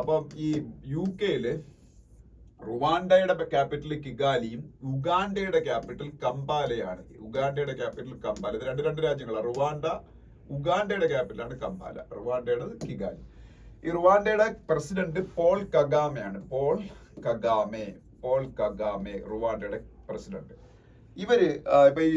അപ്പം ഈ UKയില് റുവാണ്ടയുടെ ക്യാപിറ്റൽ കിഗാലിയും ഉഗാണ്ടയുടെ ക്യാപിറ്റൽ കമ്പാലയാണ്. ഇത് രണ്ട് രാജ്യങ്ങളാണ്. ഉഗാണ്ടയുടെ ക്യാപിറ്റലാണ് കമ്പാല, റുവാണ്ടയുടെ കിഗാലി. ഈ റുവാണ്ടയുടെ പ്രസിഡന്റ് പോൾ കഗാമയാണ്. പോൾ കഗാമെ റുവാണ്ടയുടെ പ്രസിഡന്റ്. ഇവര് ഇപ്പൊ ഈ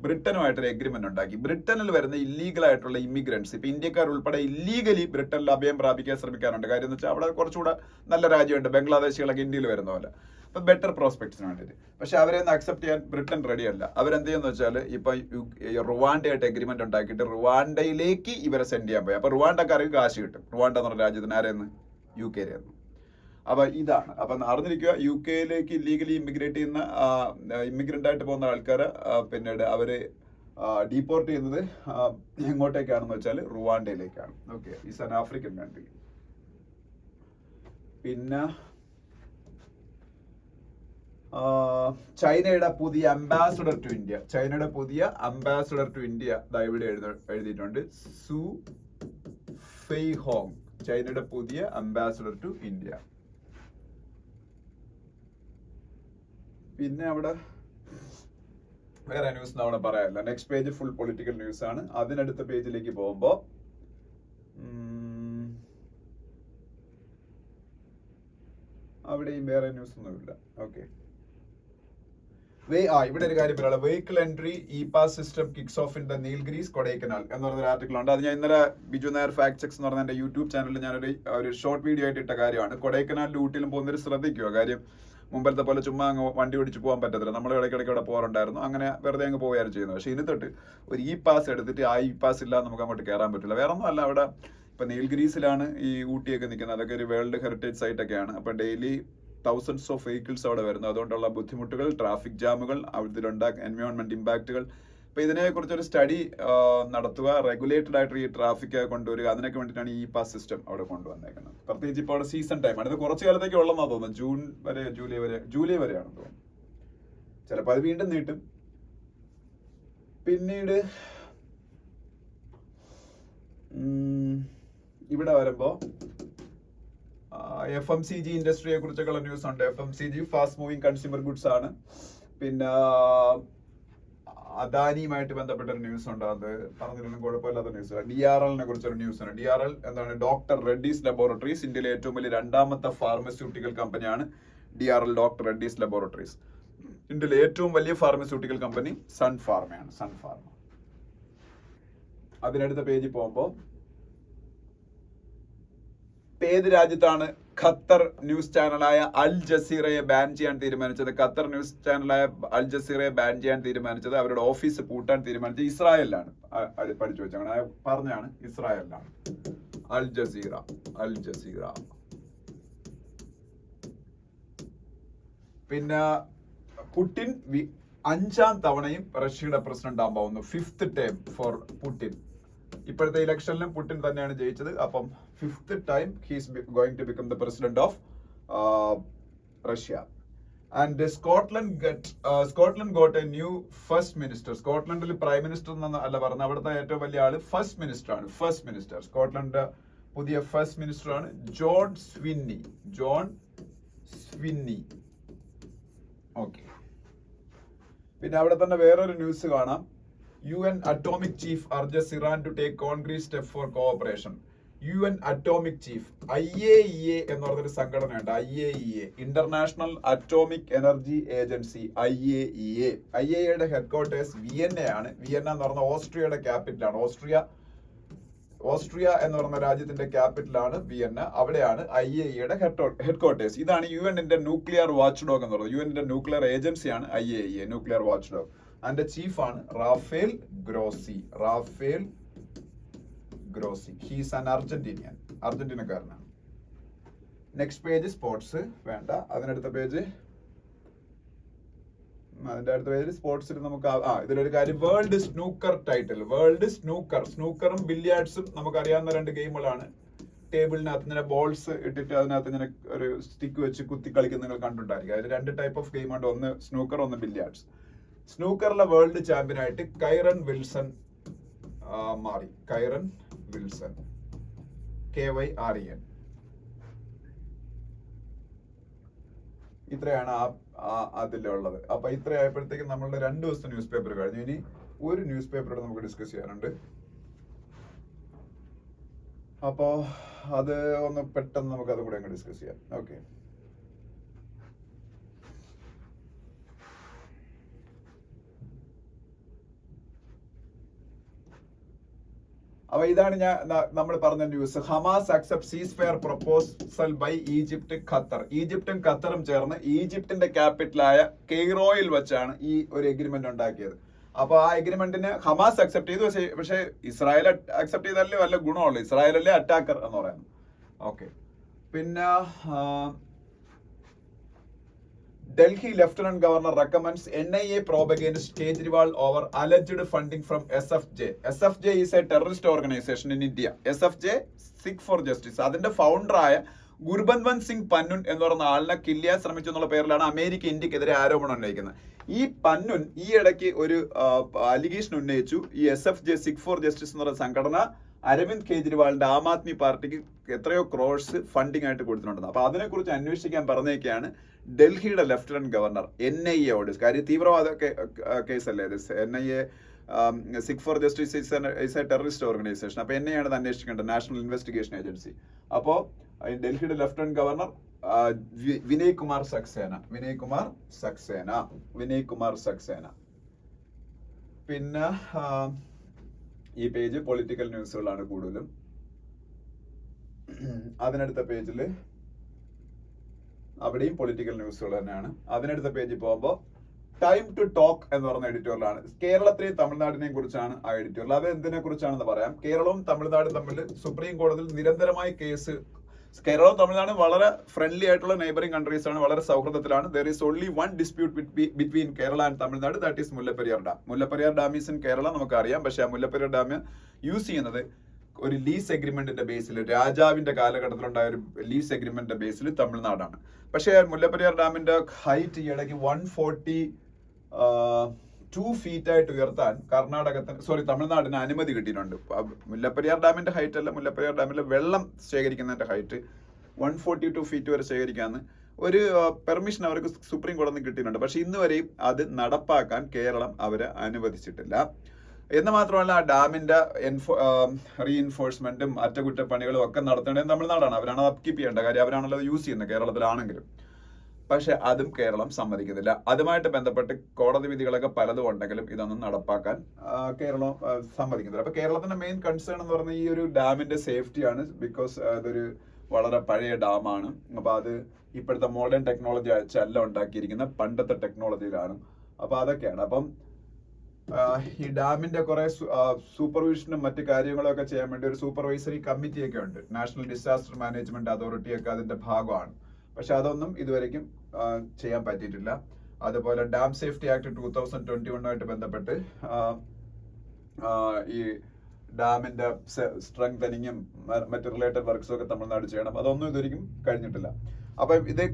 ബ്രിട്ടനുമായിട്ടൊരു എഗ്രിമെന്റ് ഉണ്ടാക്കി. ബ്രിട്ടനിൽ വരുന്ന ഇല്ലീഗൽ ആയിട്ടുള്ള ഇമിഗ്രൻസ്, ഇപ്പൊ ഇന്ത്യക്കാർ ഉൾപ്പെടെ ഇല്ലീഗലി ബ്രിട്ടനിൽ അഭയം പ്രാപിക്കാൻ ശ്രമിക്കാറുണ്ട്. കാര്യം എന്ന് വെച്ചാൽ അവിടെ കുറച്ചുകൂടെ നല്ല രാജ്യമുണ്ട്, ബംഗ്ലാദേശികളൊക്കെ ഇന്ത്യയിൽ വരുന്ന പോലെ, അപ്പൊ ബെറ്റർ പ്രോസ്പെക്ട്സിന് വേണ്ടിയിട്ട്. പക്ഷെ അവരെ ഒന്ന് അക്സെപ്റ്റ് ചെയ്യാൻ ബ്രിട്ടൻ റെഡിയല്ല. അവരെന്ത് ചെയ്യുന്ന വെച്ചാൽ ഇപ്പൊ റുവാണ്ടയായിട്ട് എഗ്രിമെന്റ് ഉണ്ടാക്കിയിട്ട് റുവാണ്ടയിലേക്ക് ഇവരെ സെൻഡ് ചെയ്യാൻ പോയി. അപ്പൊ റുവാണ്ടക്കാർക്ക് കാശ് കിട്ടും. റുവാണ്ട എന്ന് പറഞ്ഞ രാജ്യത്തിന് ആരെയെന്ന് UK അപ്പൊ ഇതാണ്. അപ്പൊ അറിഞ്ഞിരിക്കുക, UK ഇല്ലീഗലി ഇമിഗ്രേറ്റ് ചെയ്യുന്ന ഇമിഗ്രന്റ് ആയിട്ട് പോകുന്ന ആൾക്കാരെ പിന്നീട് അവര് ഡീപ്പോർട്ട് ചെയ്യുന്നത് എങ്ങോട്ടേക്കാണെന്ന് വെച്ചാൽ റുവാണ്ടയിലേക്കാണ്. Okay, is an African country. പിന്നെ ചൈനയുടെ പുതിയ അംബാസഡർ ടു ഇന്ത്യ ഇവിടെ എഴുതിയിട്ടുണ്ട്. സു ഫെയ് ഹോങ്, ചൈനയുടെ പുതിയ അംബാസഡർ ടു ഇന്ത്യ. പിന്നെ അവിടെ വേറെ ന്യൂസ് അവിടെ പറയാനില്ല. Next page full political news ആണ്. അതിനടുത്ത പേജിലേക്ക് പോകുമ്പോ അവിടെയും വേറെ ന്യൂസ് ഒന്നുമില്ല. ഓക്കെ, ഇവിടെ ഒരു കാര്യം പറയാം. Vehicle entry E-Pass system kicks of in the Nilgiris Kodaikanal എന്ന് പറഞ്ഞൊരു ആർട്ടിക്കിൾ ഉണ്ട്. അത് ഞാൻ ഇന്നലെ ബിജു നായർ ഫാക്ട് ചെക്സ് എന്ന് പറഞ്ഞ എന്റെ യൂട്യൂബ് ചാനലിൽ ഞാനൊരു ഷോർട്ട് വീഡിയോ ആയിട്ട് ഇട്ട കാര്യമാണ്. കൊടൈക്കനാലിലും ഊട്ടിയിലും പോകുന്നവർ ശ്രദ്ധിക്കുക. കാര്യം മുമ്പത്തെ പോലെ ചുമ്മാ അങ്ങ് വണ്ടി ഓടിച്ച് പോകാൻ പറ്റത്തില്ല. നമ്മൾ ഇടയ്ക്കിടയ്ക്ക് അവിടെ പോകാറുണ്ടായിരുന്നു. അങ്ങനെ വെറുതെ അങ്ങ് പോവുകയാണ് ചെയ്യുന്നത്. പക്ഷെ ഇനി തൊട്ട് ഒരു E-Pass എടുത്തിട്ട് ആ E-Pass ഇല്ലാതെ നമുക്ക് അങ്ങോട്ട് കയറാൻ പറ്റില്ല. വേറെ ഒന്നും അല്ല, അവിടെ ഇപ്പൊ നീൽഗിരീസിലാണ് ഈ ഊട്ടിയൊക്കെ നിൽക്കുന്നത്. അതൊക്കെ ഒരു വേൾഡ് ഹെറിറ്റേജ് സൈറ്റ് ഒക്കെയാണ്. അപ്പൊ ഡെയിലി thousands ഓഫ് വെഹിക്കിൾസ് അവിടെ വരുന്നു. അതുകൊണ്ടുള്ള ബുദ്ധിമുട്ടുകൾ, ട്രാഫിക് ജാമുകൾ, എൻവയോൺമെന്റ് ഇമ്പാക്റ്റുകൾ. അപ്പൊ ഇതിനെക്കുറിച്ചൊരു സ്റ്റഡി നടത്തുക, റെഗുലേറ്റഡ് ആയിട്ട് ഈ ട്രാഫിക് കൊണ്ടുവരിക, അതിനൊക്കെ വേണ്ടിയിട്ടാണ് ഈ E-Pass സിസ്റ്റം അവിടെ കൊണ്ടുവന്നേക്കുന്നത്. പ്രത്യേകിച്ച് ഇപ്പോൾ അവിടെ സീസൺ ടൈമാണ്. ഇത് കുറച്ച് കാലത്തേക്ക് ഉള്ളതെന്നാണ് തോന്നുന്നത്. ജൂലൈ വരെയാണെന്ന് തോന്നുന്നു. ചിലപ്പോൾ അത് വീണ്ടും നീട്ടും. പിന്നീട് ഇവിടെ വരുമ്പോ FMCG ഇൻഡസ്ട്രിയെ കുറിച്ചൊക്കെയുള്ള ന്യൂസ് ഉണ്ട്. FMCG fast moving consumer goods ആണ്. പിന്നെ അദാനിയുമായിട്ട് ബന്ധപ്പെട്ട ഒരു ന്യൂസ് ഉണ്ട്. അത് പറഞ്ഞിരുന്നു കുഴപ്പമില്ലാത്ത ന്യൂസ്. DRLനെ കുറിച്ചൊരു ന്യൂസ് ആണ്. DRL എന്താണ്? Doctor Reddy's laboratories. ഇന്ത്യയിലെ ഏറ്റവും വലിയ 2ാമത്തെ ഫാർമസ്യൂട്ടിക്കൽ കമ്പനിയാണ് DRL, ഡോക്ടർ റെഡ്ഡീസ് ലബോറട്ടറീസ്. ഇന്ത്യയിലെ ഏറ്റവും വലിയ ഫാർമസ്യൂട്ടിക്കൽ കമ്പനി സൺ ഫാർമയാണ്. അതിനടുത്ത പേജിൽ പോകുമ്പോൾ അപ്പൊ ഏത് രാജ്യത്താണ് ഖത്തർ ന്യൂസ് ചാനലായ അൽ ജസീറയെ ബാൻ ചെയ്യാൻ തീരുമാനിച്ചത്? ഖത്തർ ന്യൂസ് ചാനലായ അൽ ജസീറയെ ബാൻ ചെയ്യാൻ തീരുമാനിച്ചത്, അവരുടെ ഓഫീസ് പൂട്ടാൻ തീരുമാനിച്ചത് ഇസ്രായേലിലാണ്. പഠിച്ചു വെച്ചു, അങ്ങനെ പറഞ്ഞാണ്, ഇസ്രായേലിലാണ്. Al Jazeera, Al Jazeera. പിന്നെ പുടിൻ 5ാം തവണയും റഷ്യയുടെ പ്രസിഡന്റ് ആകാൻ പോകുന്നു. 5th time for Putin. ഇപ്പോഴത്തെ ഇലക്ഷനിലും പുടിൻ തന്നെയാണ് ജയിച്ചത്. അപ്പം 5th time he's going to become the president of Russia. And Scotland got a new first minister. സ്കോട്ട്ലൻഡിൽ പ്രൈം മിനിസ്റ്റർ എന്ന് അല്ല പറഞ്ഞത്, അവിടുത്തെ ഏറ്റവും വലിയ ആള് ഫസ്റ്റ് മിനിസ്റ്റർ ആണ്. ഫസ്റ്റ് മിനിസ്റ്റർ, സ്കോട്ട്ലൻഡ് പുതിയ ഫസ്റ്റ് മിനിസ്റ്റർ ആണ് John Swinney. John Swinney. Okay. പിന്നെ അവിടെ തന്നെ വേറൊരു ന്യൂസ് കാണാം. UN atomic chief urges Iran to take concrete step for cooperation. UN atomic chief, IAEA എന്ന് പറഞ്ഞൊരു സംഘടനയുണ്ട്. IAEA, international atomic energy agency. IAEAയുടെ ഹെഡ്ക്വാർട്ടേഴ്സ് വിയന്നയാണ്. വിയന്ന എന്ന് പറഞ്ഞ ഓസ്ട്രിയയുടെ ക്യാപിറ്റലാണ്. ഓസ്ട്രിയ എന്ന് പറയുന്ന രാജ്യത്തിന്റെ ക്യാപിറ്റലാണ് വിയന്ന. അവിടെയാണ് IAEAയുടെ ഹെഡ്ക്വാർട്ടേഴ്സ്. ഇതാണ് യുഎന്നിന്റെ ന്യൂക്ലിയർ വാച്ച് ഡോഗ് എന്ന് പറയുന്നത്. യുഎന്നിന്റെ ന്യൂക്ലിയർ ഏജൻസിയാണ് IAEA, ന്യൂക്ലിയർ വാച്ച് ഡോഗ്. അതിന്റെ ചീഫാണ് Rafael Grossi. Rafael Grossi. He's an അർജന്റീനക്കാരനാണ്. നെക്സ്റ്റ് പേജ് സ്പോർട്സ് വേണ്ട. അതിനടുത്ത പേജ് സ്പോർട്സിൽ നമുക്ക് ഇതിലൊരു കാര്യം, വേൾഡ് സ്നൂക്കർ ടൈറ്റിൽ. വേൾഡ് സ്നൂക്കറും ബില്ലിയാർഡ്സും നമുക്ക് അറിയാവുന്ന 2 ഗെയിമുകളാണ്. ടേബിളിനകത്ത് ഇങ്ങനെ ബോൾസ് ഇട്ടിട്ട് അതിനകത്ത് ഇങ്ങനെ ഒരു സ്റ്റിക്ക് വെച്ച് കുത്തി കളിക്കുന്ന നിങ്ങൾ കണ്ടിട്ടുണ്ടായിരിക്കും. അതിൽ 2 ടൈപ്പ് ഓഫ് ഗെയിമുണ്ട്, ഒന്ന് സ്നൂക്കർ, ഒന്ന് ബില്ലിയാർഡ്സ്. സ്നൂക്കറിലെ വേൾഡ് ചാമ്പ്യനായിട്ട് കൈറൻ വിൽസൺ മാറി. കൈറൻ വിൽസൺ, KYREN. ഇത്രയാണ് അതിലുള്ളത്. അപ്പൊ ഇത്രയായപ്പോഴത്തേക്കും നമ്മളുടെ 2 ദിവസത്തെ ന്യൂസ് പേപ്പർ കഴിഞ്ഞു. ഇനി ഒരു ന്യൂസ് പേപ്പറോട് നമുക്ക് ഡിസ്കസ് ചെയ്യാനുണ്ട്. അപ്പോ അത് ഒന്ന് പെട്ടെന്ന് നമുക്ക് അതും കൂടെ അങ്ങ് ഡിസ്കസ് ചെയ്യാം. ഓക്കെ. അപ്പൊ ഇതാണ് നമ്മൾ പറഞ്ഞ news. Hamas accept ceasefire proposal by Egypt, Qatar. ഈജിപ്തും ഖത്തറും ചേർന്ന് ഈജിപ്തിന്റെ ക്യാപിറ്റലായ കെയ്റോയിൽ വെച്ചാണ് ഈ ഒരു എഗ്രിമെന്റ് ഉണ്ടാക്കിയത്. അപ്പൊ ആ എഗ്രിമെന്റിന് ഹമാസ് അക്സെപ്റ്റ് ചെയ്തു. പക്ഷേ ഇസ്രായേൽ അക്സെപ്റ്റ് ചെയ്താലേ വല്ല ഗുണമുള്ളൂ. ഇസ്രായേലല്ലേ അറ്റാക്കർ എന്ന് പറയുന്നത്. ഓക്കെ. പിന്നെ Delhi Lieutenant Governor recommends NIA probe against Kejriwal over alleged funding from SFJ. SFJ is a terrorist organization in India. SFJ, Sikh for Justice. അതിന്റെ ഫൗണ്ടറായ ഗുർബന്ത്വന്ത് സിംഗ് പന്നുൻ എന്ന് പറയുന്ന ആളിനെ കില്ല് ചെയ്യാൻ ശ്രമിച്ചു എന്നുള്ള പേരിലാണ് അമേരിക്ക ഇന്ത്യക്കെതിരെ ആരോപണം ഉന്നയിക്കുന്നത്. ഈ പന്നുൻ ഈ ഇടയ്ക്ക് ഒരു അലിഗേഷൻ ഉന്നയിച്ചു. ഈ SFJ, സിഖ് ഫോർ ജസ്റ്റിസ് എന്ന് പറയുന്ന സംഘടന അരവിന്ദ് കെജ്രിവാളിന്റെ ആം ആദ്മി പാർട്ടിക്ക് എത്രയോ ക്രോഴ്സ് ഫണ്ടിങ് ആയിട്ട് കൊടുത്തിട്ടുണ്ടെന്ന്. അപ്പൊ അതിനെക്കുറിച്ച് അന്വേഷിക്കാൻ പറഞ്ഞേക്കാണ് ഡൽഹിയുടെ ലഫ്റ്റനന്റ് ഗവർണർ NIAയോട്. കാര്യം തീവ്രവാദ കേസല്ലേ ഇത്. NIA, Sikh four justice is A terrorist organisation. അപ്പൊ NIA ആണ് അന്വേഷിക്കേണ്ടത്, നാഷണൽ ഇൻവെസ്റ്റിഗേഷൻ ഏജൻസി. അപ്പോ ഡൽഹിയുടെ ലഫ്റ്റനന്റ് ഗവർണർ വിനയ് കുമാർ സക്സേന. പിന്നെ ഈ പേജ് പൊളിറ്റിക്കൽ ന്യൂസുകളാണ് കൂടുതലും. അതിനടുത്ത പേജിൽ അവിടെയും പൊളിറ്റിക്കൽ ന്യൂസുകൾ തന്നെയാണ്. അതിനടുത്ത പേജിൽ പോകുമ്പോൾ ടൈം ടു ടോക്ക് എന്ന് പറഞ്ഞ എഡിറ്റോറിയലാണ്. കേരളത്തെയും തമിഴ്നാടിനെയും കുറിച്ചാണ് ആ എഡിറ്റോറിയൽ. അത് എന്തിനെ കുറിച്ചാണെന്ന് പറയാം. കേരളവും തമിഴ്നാടും തമ്മിൽ സുപ്രീം കോടതിയിൽ നിരന്തരമായി കേസ്. കേരളവും തമിഴ്നാടും വളരെ ഫ്രണ്ട്ലി ആയിട്ടുള്ള നെയ്ബറിംഗ് കൺട്രീസ് ആണ്, വളരെ സൗഹൃദത്തിലാണ്. There is only one dispute between Kerala and Tamil Nadu, that is Mullaperiyar dam. Mullaperiyar dam is in Kerala, നമുക്കറിയാം. പക്ഷെ ആ മുല്ലപ്പെരിയാർ ഡാം യൂസ് ചെയ്യുന്നത് ഒരു ലീസ് എഗ്രിമെന്റിന്റെ ബേസിൽ, രാജാവിന്റെ കാലഘട്ടത്തിലുണ്ടായ ഒരു ലീസ് എഗ്രിമെന്റിന്റെ ബേസിൽ തമിഴ്നാടാണ്. പക്ഷേ മുല്ലപ്പെരിയാർ ഡാമിന്റെ ഹൈറ്റ് ഈ ഇടയ്ക്ക് 142 ഫീറ്റ് ആയിട്ട് ഉയർത്താൻ തമിഴ്നാടിന് അനുമതി കിട്ടിയിട്ടുണ്ട്. മുല്ലപ്പെരിയാർ ഡാമിന്റെ ഹൈറ്റ് അല്ല, മുല്ലപ്പെരിയാർ ഡാമിലെ വെള്ളം ശേഖരിക്കുന്നതിന്റെ ഹൈറ്റ് 142 ഫീറ്റ് വരെ ശേഖരിക്കാന്ന് ഒരു പെർമിഷൻ അവർക്ക് സുപ്രീം കോടതി കിട്ടിയിട്ടുണ്ട്. പക്ഷെ ഇന്ന് വരെയും അത് നടപ്പാക്കാൻ കേരളം അവരെ അനുവദിച്ചിട്ടില്ല. എന്ന് മാത്രമല്ല, ആ ഡാമിന്റെ റീഇൻഫോഴ്സ്മെന്റും അറ്റകുറ്റപ്പണികളും ഒക്കെ നടത്തേണ്ടത് തമിഴ്നാടാണ്. അവരാണ് അപ്കീപ്പ് ചെയ്യേണ്ട കാര്യം, അവരാണല്ലോ യൂസ് ചെയ്യുന്നത് കേരളത്തിലാണെങ്കിലും. പക്ഷെ അതും കേരളം സമ്മതിക്കുന്നില്ല. അതുമായിട്ട് ബന്ധപ്പെട്ട് കോടതി വിധികളൊക്കെ പലതും ഉണ്ടെങ്കിലും ഇതൊന്നും നടപ്പാക്കാൻ കേരളം സമ്മതിക്കുന്നില്ല. അപ്പൊ കേരളത്തിന്റെ മെയിൻ കൺസേൺ എന്ന് പറഞ്ഞാൽ ഈ ഒരു ഡാമിന്റെ സേഫ്റ്റിയാണ്. ബിക്കോസ് അതൊരു വളരെ പഴയ ഡാമാണ്. അപ്പൊ അത് ഇപ്പോഴത്തെ മോഡേൺ ടെക്നോളജി അല്ല ഉണ്ടാക്കിയിരിക്കുന്ന പണ്ടത്തെ ടെക്നോളജിയിലാണ്. അപ്പൊ അതൊക്കെയാണ്. അപ്പം ഈ ഡാമിന്റെ കുറെ സൂപ്പർവിഷനും മറ്റു കാര്യങ്ങളൊക്കെ ചെയ്യാൻ വേണ്ടി ഒരു സൂപ്പർവൈസറി കമ്മിറ്റി ഒക്കെ ഉണ്ട്. നാഷണൽ ഡിസാസ്റ്റർ മാനേജ്മെന്റ് അതോറിറ്റി ഒക്കെ അതിന്റെ ഭാഗമാണ്. പക്ഷെ അതൊന്നും ഇതുവരെയ്ക്കും ചെയ്യാൻ പറ്റിയിട്ടില്ല. അതുപോലെ ഡാം സേഫ്റ്റി ആക്ട് 2021 ബന്ധപ്പെട്ട് ഈ ഡാമിന്റെ സ്ട്രെങ്തനിങ്ങും മറ്റു റിലേറ്റഡ് വർക്ക്സും ഒക്കെ തമിഴ്നാട് ചെയ്യണം. അതൊന്നും ഇതുവരെയും കഴിഞ്ഞിട്ടില്ല. അപ്പം ഇത്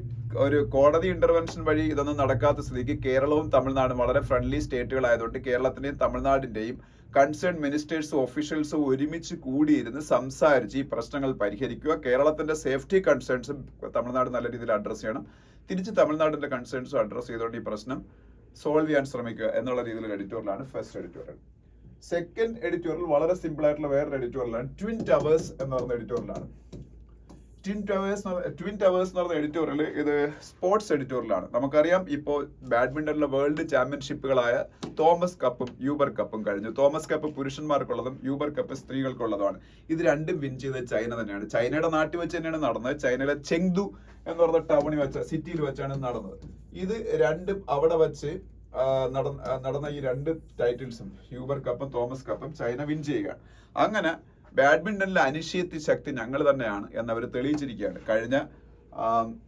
ഒരു കോടതി ഇന്റർവെൻഷൻ വഴി ഇതൊന്നും നടക്കാത്ത സ്ഥിതിക്ക് കേരളവും തമിഴ്നാടും വളരെ ഫ്രണ്ട്ലി സ്റ്റേറ്റുകളായതുകൊണ്ട് കേരളത്തിന്റെയും തമിഴ്നാടിന്റെയും കൺസേൺ മിനിസ്റ്റേഴ്സും ഒഫീഷ്യൽസും ഒരുമിച്ച് കൂടിയിരുന്ന് സംസാരിച്ച് ഈ പ്രശ്നങ്ങൾ പരിഹരിക്കുക. കേരളത്തിന്റെ സേഫ്റ്റി കൺസേൺസും തമിഴ്നാട് നല്ല രീതിയിൽ അഡ്രസ് ചെയ്യണം. തിരിച്ച് തമിഴ്നാടിന്റെ കൺസേൺസും അഡ്രസ് ചെയ്തുകൊണ്ട് ഈ പ്രശ്നം സോൾവ് ചെയ്യാൻ ശ്രമിക്കുക എന്നുള്ള രീതിയിലുള്ള എഡിറ്റോറിയലാണ് ഫസ്റ്റ് എഡിറ്റോറിയൽ. സെക്കൻഡ് എഡിറ്റോറിയൽ വളരെ സിമ്പിൾ ആയിട്ടുള്ള വേറൊരു എഡിറ്റോറിയലാണ്. ട്വിൻ ടവേഴ്സ് എന്ന് പറയുന്ന എഡിറ്റോറിയലാണ്. ട്വിൻ ടവേഴ്സ് എന്ന് പറയുന്ന എഡിറ്റോറിയൽ ഇത് സ്പോർട്സ് എഡിറ്റോറിയലാണ്. നമുക്കറിയാം ഇപ്പോൾ ബാഡ്മിന്റണിലെ വേൾഡ് ചാമ്പ്യൻഷിപ്പുകളായ തോമസ് കപ്പും യൂബർ കപ്പും കഴിഞ്ഞു. തോമസ് കപ്പ് പുരുഷന്മാർക്കുള്ളതും യൂബർ കപ്പ് സ്ത്രീകൾക്കുള്ളതുമാണ്. ഇത് രണ്ടും വിൻ ചെയ്തത് ചൈന തന്നെയാണ്. ചൈനയുടെ നാട്ടിൽ വെച്ച് തന്നെയാണ് നടന്നത്. ചൈനയിലെ ചെങ്ദു എന്ന് പറയുന്ന ടൗണിൽ വെച്ച് സിറ്റിയിൽ വെച്ചാണ് നടന്നത്. ഇത് രണ്ടും അവിടെ വെച്ച് നടന്ന ഈ രണ്ട് ടൈറ്റിൽസും യൂബർ കപ്പും തോമസ് കപ്പും ചൈന വിൻ ചെയ്യുകയാണ്. അങ്ങനെ ബാഡ്മിന്റണിലെ അനിശ്ചിത ശക്തി ഞങ്ങൾ തന്നെയാണ് എന്നവർ തെളിയിച്ചിരിക്കുകയാണ്. കഴിഞ്ഞ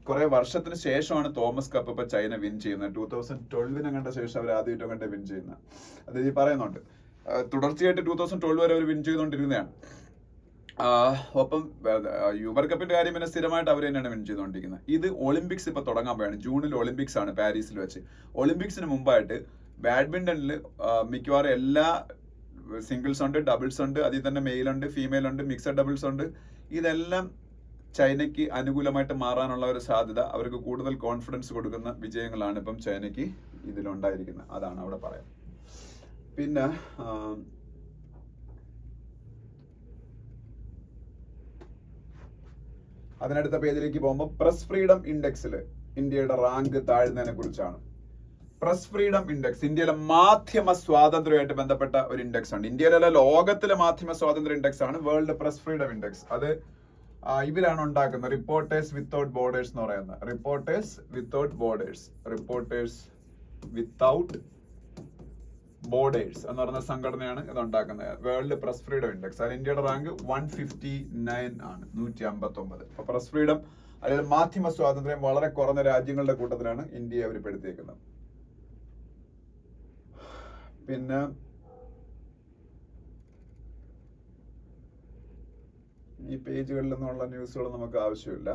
കുറെ വർഷത്തിന് ശേഷമാണ് തോമസ് കപ്പ് ഇപ്പൊ ചൈന വിൻ ചെയ്യുന്നത്. 2012 കണ്ട ശേഷം അവർ ആദ്യമായിട്ടും കണ്ട് വിൻ ചെയ്യുന്നത്. അത് ഈ പറയുന്നുണ്ട്. തുടർച്ചയായിട്ട് 2012 വരെ അവർ വിൻ ചെയ്തുകൊണ്ടിരുന്നതാണ്. ഒപ്പം യൂബർ കപ്പിന്റെ കാര്യം പിന്നെ സ്ഥിരമായിട്ട് അവർ തന്നെയാണ് വിൻ ചെയ്തുകൊണ്ടിരിക്കുന്നത്. ഇത് ഒളിമ്പിക്സ് ഇപ്പൊ തുടങ്ങാൻ പോയാണ്. ജൂണിൽ ഒളിമ്പിക്സ് ആണ് പാരീസിൽ വെച്ച്. ഒളിമ്പിക്സിന് മുമ്പായിട്ട് ബാഡ്മിന്റണിൽ മിക്കവാറും എല്ലാ സിംഗിൾസ് ഉണ്ട്, ഡബിൾസ് ഉണ്ട്, അതിൽ തന്നെ മെയിൽ ഉണ്ട്, ഫീമെയിൽ ഉണ്ട്, മിക്സഡ് ഡബിൾസ് ഉണ്ട്. ഇതെല്ലാം ചൈനയ്ക്ക് അനുകൂലമായിട്ട് മാറാനുള്ള ഒരു സാധ്യത, അവർക്ക് കൂടുതൽ കോൺഫിഡൻസ് കൊടുക്കുന്ന വിജയങ്ങളാണ് ഇപ്പം ചൈനയ്ക്ക് ഇതിലുണ്ടായിരിക്കുന്നത്. അതാണ് അവിടെ പറയാം. പിന്നെ അതിനടുത്ത പേജിലേക്ക് പോകുമ്പോൾ പ്രസ് ഫ്രീഡം ഇൻഡെക്സിൽ ഇന്ത്യയുടെ റാങ്ക് താഴ്ന്നതിനെ കുറിച്ചാണ്. പ്രസ് ഫ്രീഡം ഇൻഡെക്സ് ഇന്ത്യയിലെ മാധ്യമ സ്വാതന്ത്ര്യമായിട്ട് ബന്ധപ്പെട്ട ഒരു ഇൻഡെക്സ് ആണ്. ഇന്ത്യയിലെ ലോകത്തിലെ മാധ്യമ സ്വാതന്ത്ര്യ ഇൻഡെക്സ് ആണ് വേൾഡ് പ്രസ് ഫ്രീഡം ഇൻഡെക്സ്. അത് ഇവരാണ് ഉണ്ടാക്കുന്നത്. റിപ്പോർട്ടേഴ്സ് വിത്തൗട്ട് ബോർഡേഴ്സ് എന്ന് പറയുന്നത്. റിപ്പോർട്ടേഴ്സ് വിത്തൗട്ട് ബോർഡേഴ്സ് എന്ന് പറയുന്ന സംഘടനയാണ് ഇത് ഉണ്ടാക്കുന്നത്. World press freedom index. അതിൽ ഇന്ത്യയുടെ റാങ്ക് 159 ആണ്, 159. അപ്പൊ പ്രസ് ഫ്രീഡം അല്ലെങ്കിൽ മാധ്യമ സ്വാതന്ത്ര്യം വളരെ കുറഞ്ഞ രാജ്യങ്ങളുടെ കൂട്ടത്തിലാണ് ഇന്ത്യയെ അവർ പെടുത്തിയേക്കുന്നത്. പിന്നെ ഈ പേജുകളിൽ നിന്നുള്ള ന്യൂസുകൾ നമുക്ക് ആവശ്യമില്ല.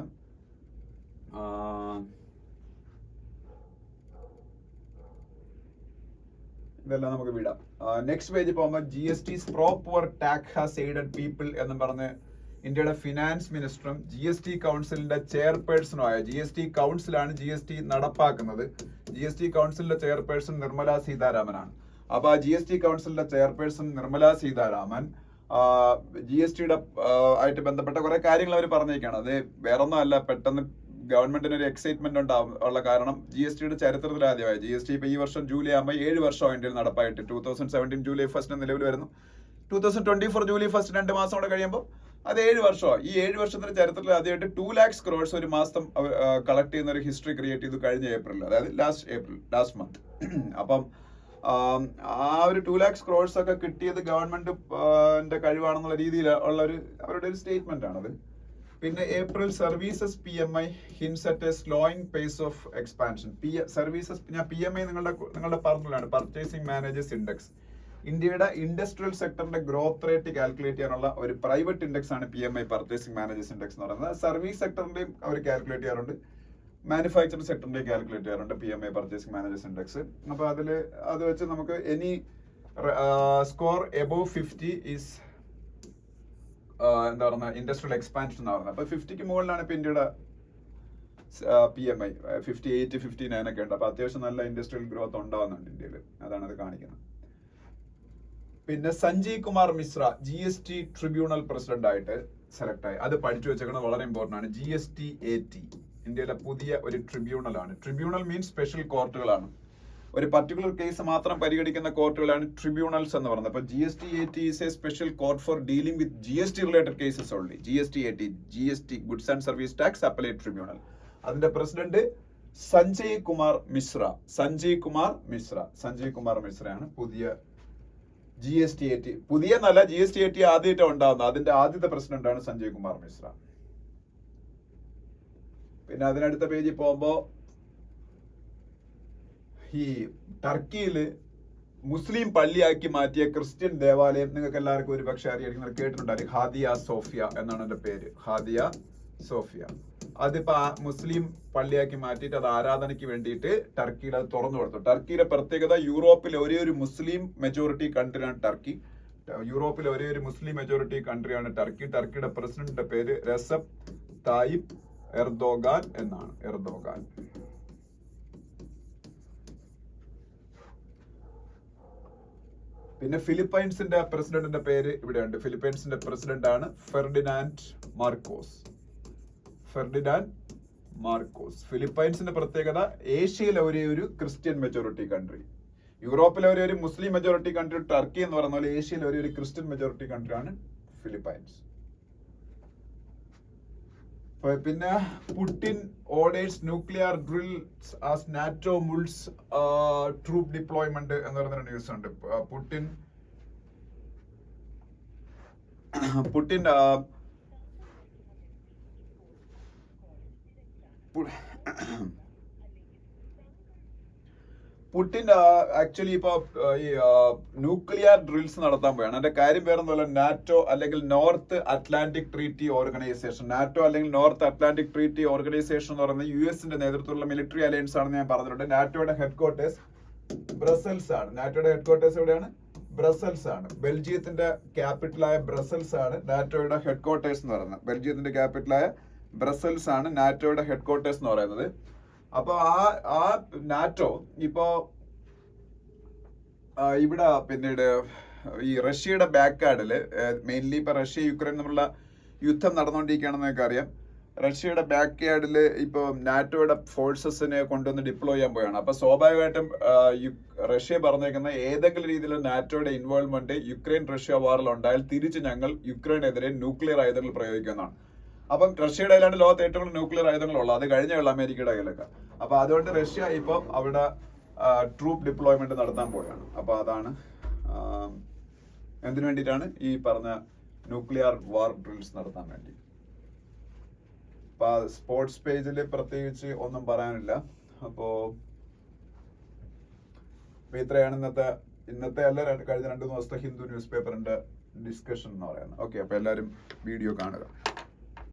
ഇതെല്ലാം നമുക്ക് വിടാം. നെക്സ്റ്റ് പേജ് പോകുമ്പോൾ GST proper tax has aided people എന്ന് പറഞ്ഞ് ഇന്ത്യയുടെ ഫിനാൻസ് മിനിസ്റ്ററും GST കൗൺസിലിന്റെ ചെയർപേഴ്സണുമായ, GST കൗൺസിലാണ് GST നടപ്പാക്കുന്നത്. GST കൗൺസിലിന്റെ ചെയർപേഴ്സൺ നിർമ്മല സീതാരാമനാണ്. അപ്പൊ ആ GST കൗൺസിലിന്റെ ചെയർപേഴ്സൺ നിർമ്മല സീതാരാമൻ GSTയുടെ ആയിട്ട് ബന്ധപ്പെട്ട കുറെ കാര്യങ്ങൾ അവർ പറഞ്ഞേക്കാണ്. അത് വേറൊന്നും അല്ല, പെട്ടെന്ന് ഗവൺമെന്റിന് ഒരു എക്സൈറ്റ്മെന്റ് ഉള്ള കാരണം GSTയുടെ ചരിത്രത്തിൽ ആദ്യമായി GST ഇപ്പൊ ഈ വർഷം ജൂലൈ ആകുമ്പോൾ 7 വർഷം ഇന്ത്യയിൽ നടപ്പായിട്ട്. 2017 ജൂലൈ 1 നിലവിൽ വരുന്നു. 2024 ജൂലൈ 1 2 മാസം കൂടെ കഴിയുമ്പോൾ അത് 7 വർഷമാണ്. ഈ 7 വർഷത്തിന്റെ ചരിത്രത്തിൽ ആദ്യമായിട്ട് 2 lakhs crores ഒരു മാസം കളക്ട് ചെയ്യുന്ന ഒരു ഹിസ്റ്ററി ക്രിയേറ്റ് ചെയ്തു കഴിഞ്ഞ ഏപ്രിൽ, അതായത് ലാസ്റ്റ് മന്ത്. അപ്പം ആ ഒരു 2 lakhs crores ഒക്കെ കിട്ടിയത് ഗവൺമെന്റ് കഴിവാണെന്നുള്ള രീതിയിൽ ഉള്ള അവരുടെ ഒരു സ്റ്റേറ്റ്മെന്റ് ആണത്. പിന്നെ April services PMI hints at A slowing pace of expansion. Services ഞാൻ PMI നിങ്ങളുടെ പറഞ്ഞതാണ്, പർച്ചേസിംഗ് മാനേജേഴ്സ് ഇൻഡെക്സ്. ഇന്ത്യയുടെ ഇൻഡസ്ട്രിയൽ സെക്ടറിന്റെ ഗ്രോത്ത് റേറ്റ് കാൽക്കുലേറ്റ് ചെയ്യാനുള്ള ഒരു പ്രൈവറ്റ് ഇൻഡെക്സ് ആണ് PMI പർച്ചേസിംഗ് മാനേജേഴ്സ് ഇൻഡെക്സ് എന്ന് പറയുന്നത്. സർവീസ് സെക്ടറിന്റെയും അവർ കാൽക്കുലേറ്റ് ചെയ്യാറുണ്ട്, മാനുഫാക്ചറിംഗ് സെക്ടറിന്റെയും കാൽക്കുലേറ്റ് ചെയ്യാറുണ്ട് PMI പർച്ചേസിംഗ് മാനേജേഴ്സ് ഇൻഡെക്സ്. അപ്പൊ അത് വെച്ച് നമുക്ക് എനി സ്കോർ എബോവ് 50 ഈസ് എന്താ പറയുക ഇൻഡസ്ട്രിയൽ എക്സ്പാൻഷൻ എന്ന് പറയുന്നത്. അപ്പൊ 50ക്ക് മുകളിലാണ് ഇപ്പൊ ഇന്ത്യയുടെ PMI. 58, 59 ഒക്കെ ഉണ്ട്. അപ്പൊ അത്യാവശ്യം നല്ല ഇൻഡസ്ട്രിയൽ ഗ്രോത്ത് ഉണ്ടാവുന്നുണ്ട് ഇന്ത്യയിൽ. അതാണ് അത് കാണിക്കുന്നത്. പിന്നെ Sanjay Kumar Mishra GST tribunal president ആയിട്ട് സെലക്ട് ആയി. അത് പഠിച്ചു വെച്ചേക്കുന്നത് വളരെ ഇമ്പോർട്ടന്റ് ആണ്. GSTAT ഇന്ത്യയിലെ പുതിയ ഒരു ട്രിബ്യൂണൽ ആണ്. ട്രിബ്യൂണൽ മീൻസ് സ്പെഷ്യൽ കോർട്ടുകളാണ്. ഒരു പർട്ടിക്കുലർ കേസ് മാത്രം പരിഗണിക്കുന്ന കോർട്ടുകളാണ് ട്രിബ്യൂണൽസ് എന്ന് പറയുന്നത്. അപ്പൊ GST-AT is A special court four dealing with GST related cases only. GST goods and service tax appellate tribunal. അതിന്റെ പ്രസിഡന്റ് സഞ്ജയ് കുമാർ മിശ്രയാണ് പുതിയ GST-AT. പുതിയ നല്ല GST-AT ആദ്യമായിട്ട് ഉണ്ടാകുന്നത്. അതിന്റെ ആദ്യത്തെ പ്രസിഡന്റാണ് സഞ്ജയ് കുമാർ മിശ്ര. പിന്നെ അതിനടുത്ത പേജിൽ പോകുമ്പോ ഈ ടർക്കിയില് മുസ്ലിം പള്ളിയാക്കി മാറ്റിയ ക്രിസ്ത്യൻ ദേവാലയം നിങ്ങൾക്ക് എല്ലാവർക്കും ഒരു പക്ഷേ അറിയാം, നിങ്ങൾ കേട്ടിട്ടുണ്ടായിരിക്കും. ഹാദിയ സോഫിയ എന്നാണ് എന്റെ പേര്, ഹാദിയ സോഫിയ. അതിപ്പോ മുസ്ലിം പള്ളിയാക്കി മാറ്റിയിട്ട് അത് ആരാധനയ്ക്ക് വേണ്ടിയിട്ട് ടർക്കിയിൽ അത് തുറന്നു കൊടുത്തു. ടർക്കിയുടെ പ്രത്യേകത യൂറോപ്പിലെ ഒരേ ഒരു മുസ്ലിം മെജോറിറ്റി കൺട്രിയാണ് ടർക്കി. യൂറോപ്പിലെ ഒരേ ഒരു മുസ്ലിം മെജോറിറ്റി കൺട്രിയാണ് ടർക്കി. ടർക്കിയുടെ പ്രസിഡന്റിന്റെ പേര് റെസപ്പ് തായിപ്പ് എർദോഗാൻ എന്നാണ്. എർദോഗാൻ. പിന്നെ ഫിലിപ്പൈൻസിന്റെ പ്രസിഡന്റിന്റെ പേര് ഇവിടെയുണ്ട്. ഫിലിപ്പൈൻസിന്റെ പ്രസിഡന്റ് ആണ് ഫെർഡിനാൻഡ് മാർക്കോസ്. ഫിലിപ്പൈൻസിന്റെ പ്രത്യേകത ഏഷ്യയിലെ ഒരേ ഒരു ക്രിസ്ത്യൻ മെജോറിറ്റി കൺട്രി. യൂറോപ്പിലെ ഒരേ ഒരു മുസ്ലിം മെജോറിറ്റി കൺട്രി ടർക്കി എന്ന് പറയുന്ന പോലെ ഏഷ്യയിലെ ഒരേ ഒരു ക്രിസ്ത്യൻ മെജോറിറ്റി കൺട്രി ആണ് ഫിലിപ്പൈൻസ്. പിന്നെ Putin orders nuclear drills as NATO mulls troop deployment എന്ന് പറയുന്ന ന്യൂസ് ഉണ്ട്. പുടിൻ ആക്ച്വലി ഇപ്പൊ ഈ ന്യൂക്ലിയർ ഡ്രിൽസ് നടത്താൻ പോയാണ്. അതിന്റെ കാര്യം വേറൊന്നുമല്ല, നാറ്റോ അല്ലെങ്കിൽ north Atlantic treaty organisation. NATO അല്ലെങ്കിൽ നോർത്ത് അറ്റ്ലാന്റിക് ട്രീറ്റി ഓർഗനൈസേഷൻ എന്ന് പറയുന്നത് US-ന്റെ നേതൃത്വത്തിലുള്ള മിലിറ്ററി അലയൻസ് ആണെന്ന് ഞാൻ പറഞ്ഞിട്ടുണ്ട്. നാറ്റോയുടെ ഹെഡ്ക്വാർട്ടേഴ്സ് ബ്രസൽസ് ആണ്. നാറ്റോയുടെ ഹെഡ്ക്വാർട്ടേഴ്സ് എവിടെയാണ്? ബ്രസൽസ് ആണ്. ബെൽജിയത്തിന്റെ ക്യാപിറ്റലായ ബ്രസൽസ് ആണ് നാറ്റോയുടെ ഹെഡ്ക്വാർട്ടേഴ്സ് എന്ന് പറയുന്നത്. ബെൽജിയത്തിന്റെ ക്യാപിറ്റലായ ബ്രസൽസ് ആണ് നാറ്റോയുടെ ഹെഡ്ക്വാർട്ടേഴ്സ് എന്ന് പറയുന്നത്. അപ്പൊ ആ നാറ്റോ ഇപ്പോ ഇവിടെ പിന്നീട് ഈ റഷ്യയുടെ ബാക്ക്യാർഡില് മെയിൻലി ഇപ്പൊ റഷ്യ യുക്രൈൻ തമ്മിലുള്ള യുദ്ധം നടന്നുകൊണ്ടിരിക്കുകയാണെന്ന് നിങ്ങൾക്ക് അറിയാം. റഷ്യയുടെ ബാക്ക്യാർഡില് ഇപ്പൊ നാറ്റോയുടെ ഫോഴ്സസിനെ കൊണ്ടുവന്ന് ഡിപ്ലോയ് ചെയ്യാൻ പോയാണ്. അപ്പൊ സ്വാഭാവികമായിട്ടും റഷ്യ പറഞ്ഞേക്കുന്ന ഏതെങ്കിലും രീതിയിലുള്ള നാറ്റോയുടെ ഇൻവോൾവ്മെന്റ് യുക്രൈൻ റഷ്യ വാറിൽ ഉണ്ടായാൽ തിരിച്ച് ഞങ്ങൾ യുക്രൈനെതിരെ ന്യൂക്ലിയർ ആയുധങ്ങൾ പ്രയോഗിക്കുന്നതാണ്. അപ്പം റഷ്യയുടെ കയ്യിലാണ് ലോകത്ത് ഏറ്റവും കൂടുതൽ ന്യൂക്ലിയർ ആയുധങ്ങളുള്ളത്. അത് കഴിഞ്ഞുള്ള അമേരിക്കയുടെ കയ്യിലൊക്കെ. അപ്പൊ അതുകൊണ്ട് റഷ്യ ഇപ്പം അവിടെ ട്രൂപ്പ് ഡിപ്ലോയ്മെന്റ് നടത്താൻ പോവുകയാണ്. അപ്പൊ അതാണ് എന്തിനു വേണ്ടിയിട്ടാണ് ഈ പറഞ്ഞ ന്യൂക്ലിയർ വാർ ഡ്രിൽസ് നടത്താൻ വേണ്ടി. അപ്പൊ സ്പോർട്സ് പേജിൽ പ്രത്യേകിച്ച് ഒന്നും പറയാനില്ല. അപ്പോ ഇത്രയാണ് ഇന്നത്തെ അല്ല കഴിഞ്ഞ 2 ദിവസത്തെ ഹിന്ദു ന്യൂസ് പേപ്പറിന്റെ ഡിസ്കഷൻ എന്ന് പറയുന്നത്. ഓക്കെ, അപ്പൊ എല്ലാവരും വീഡിയോ കാണുക.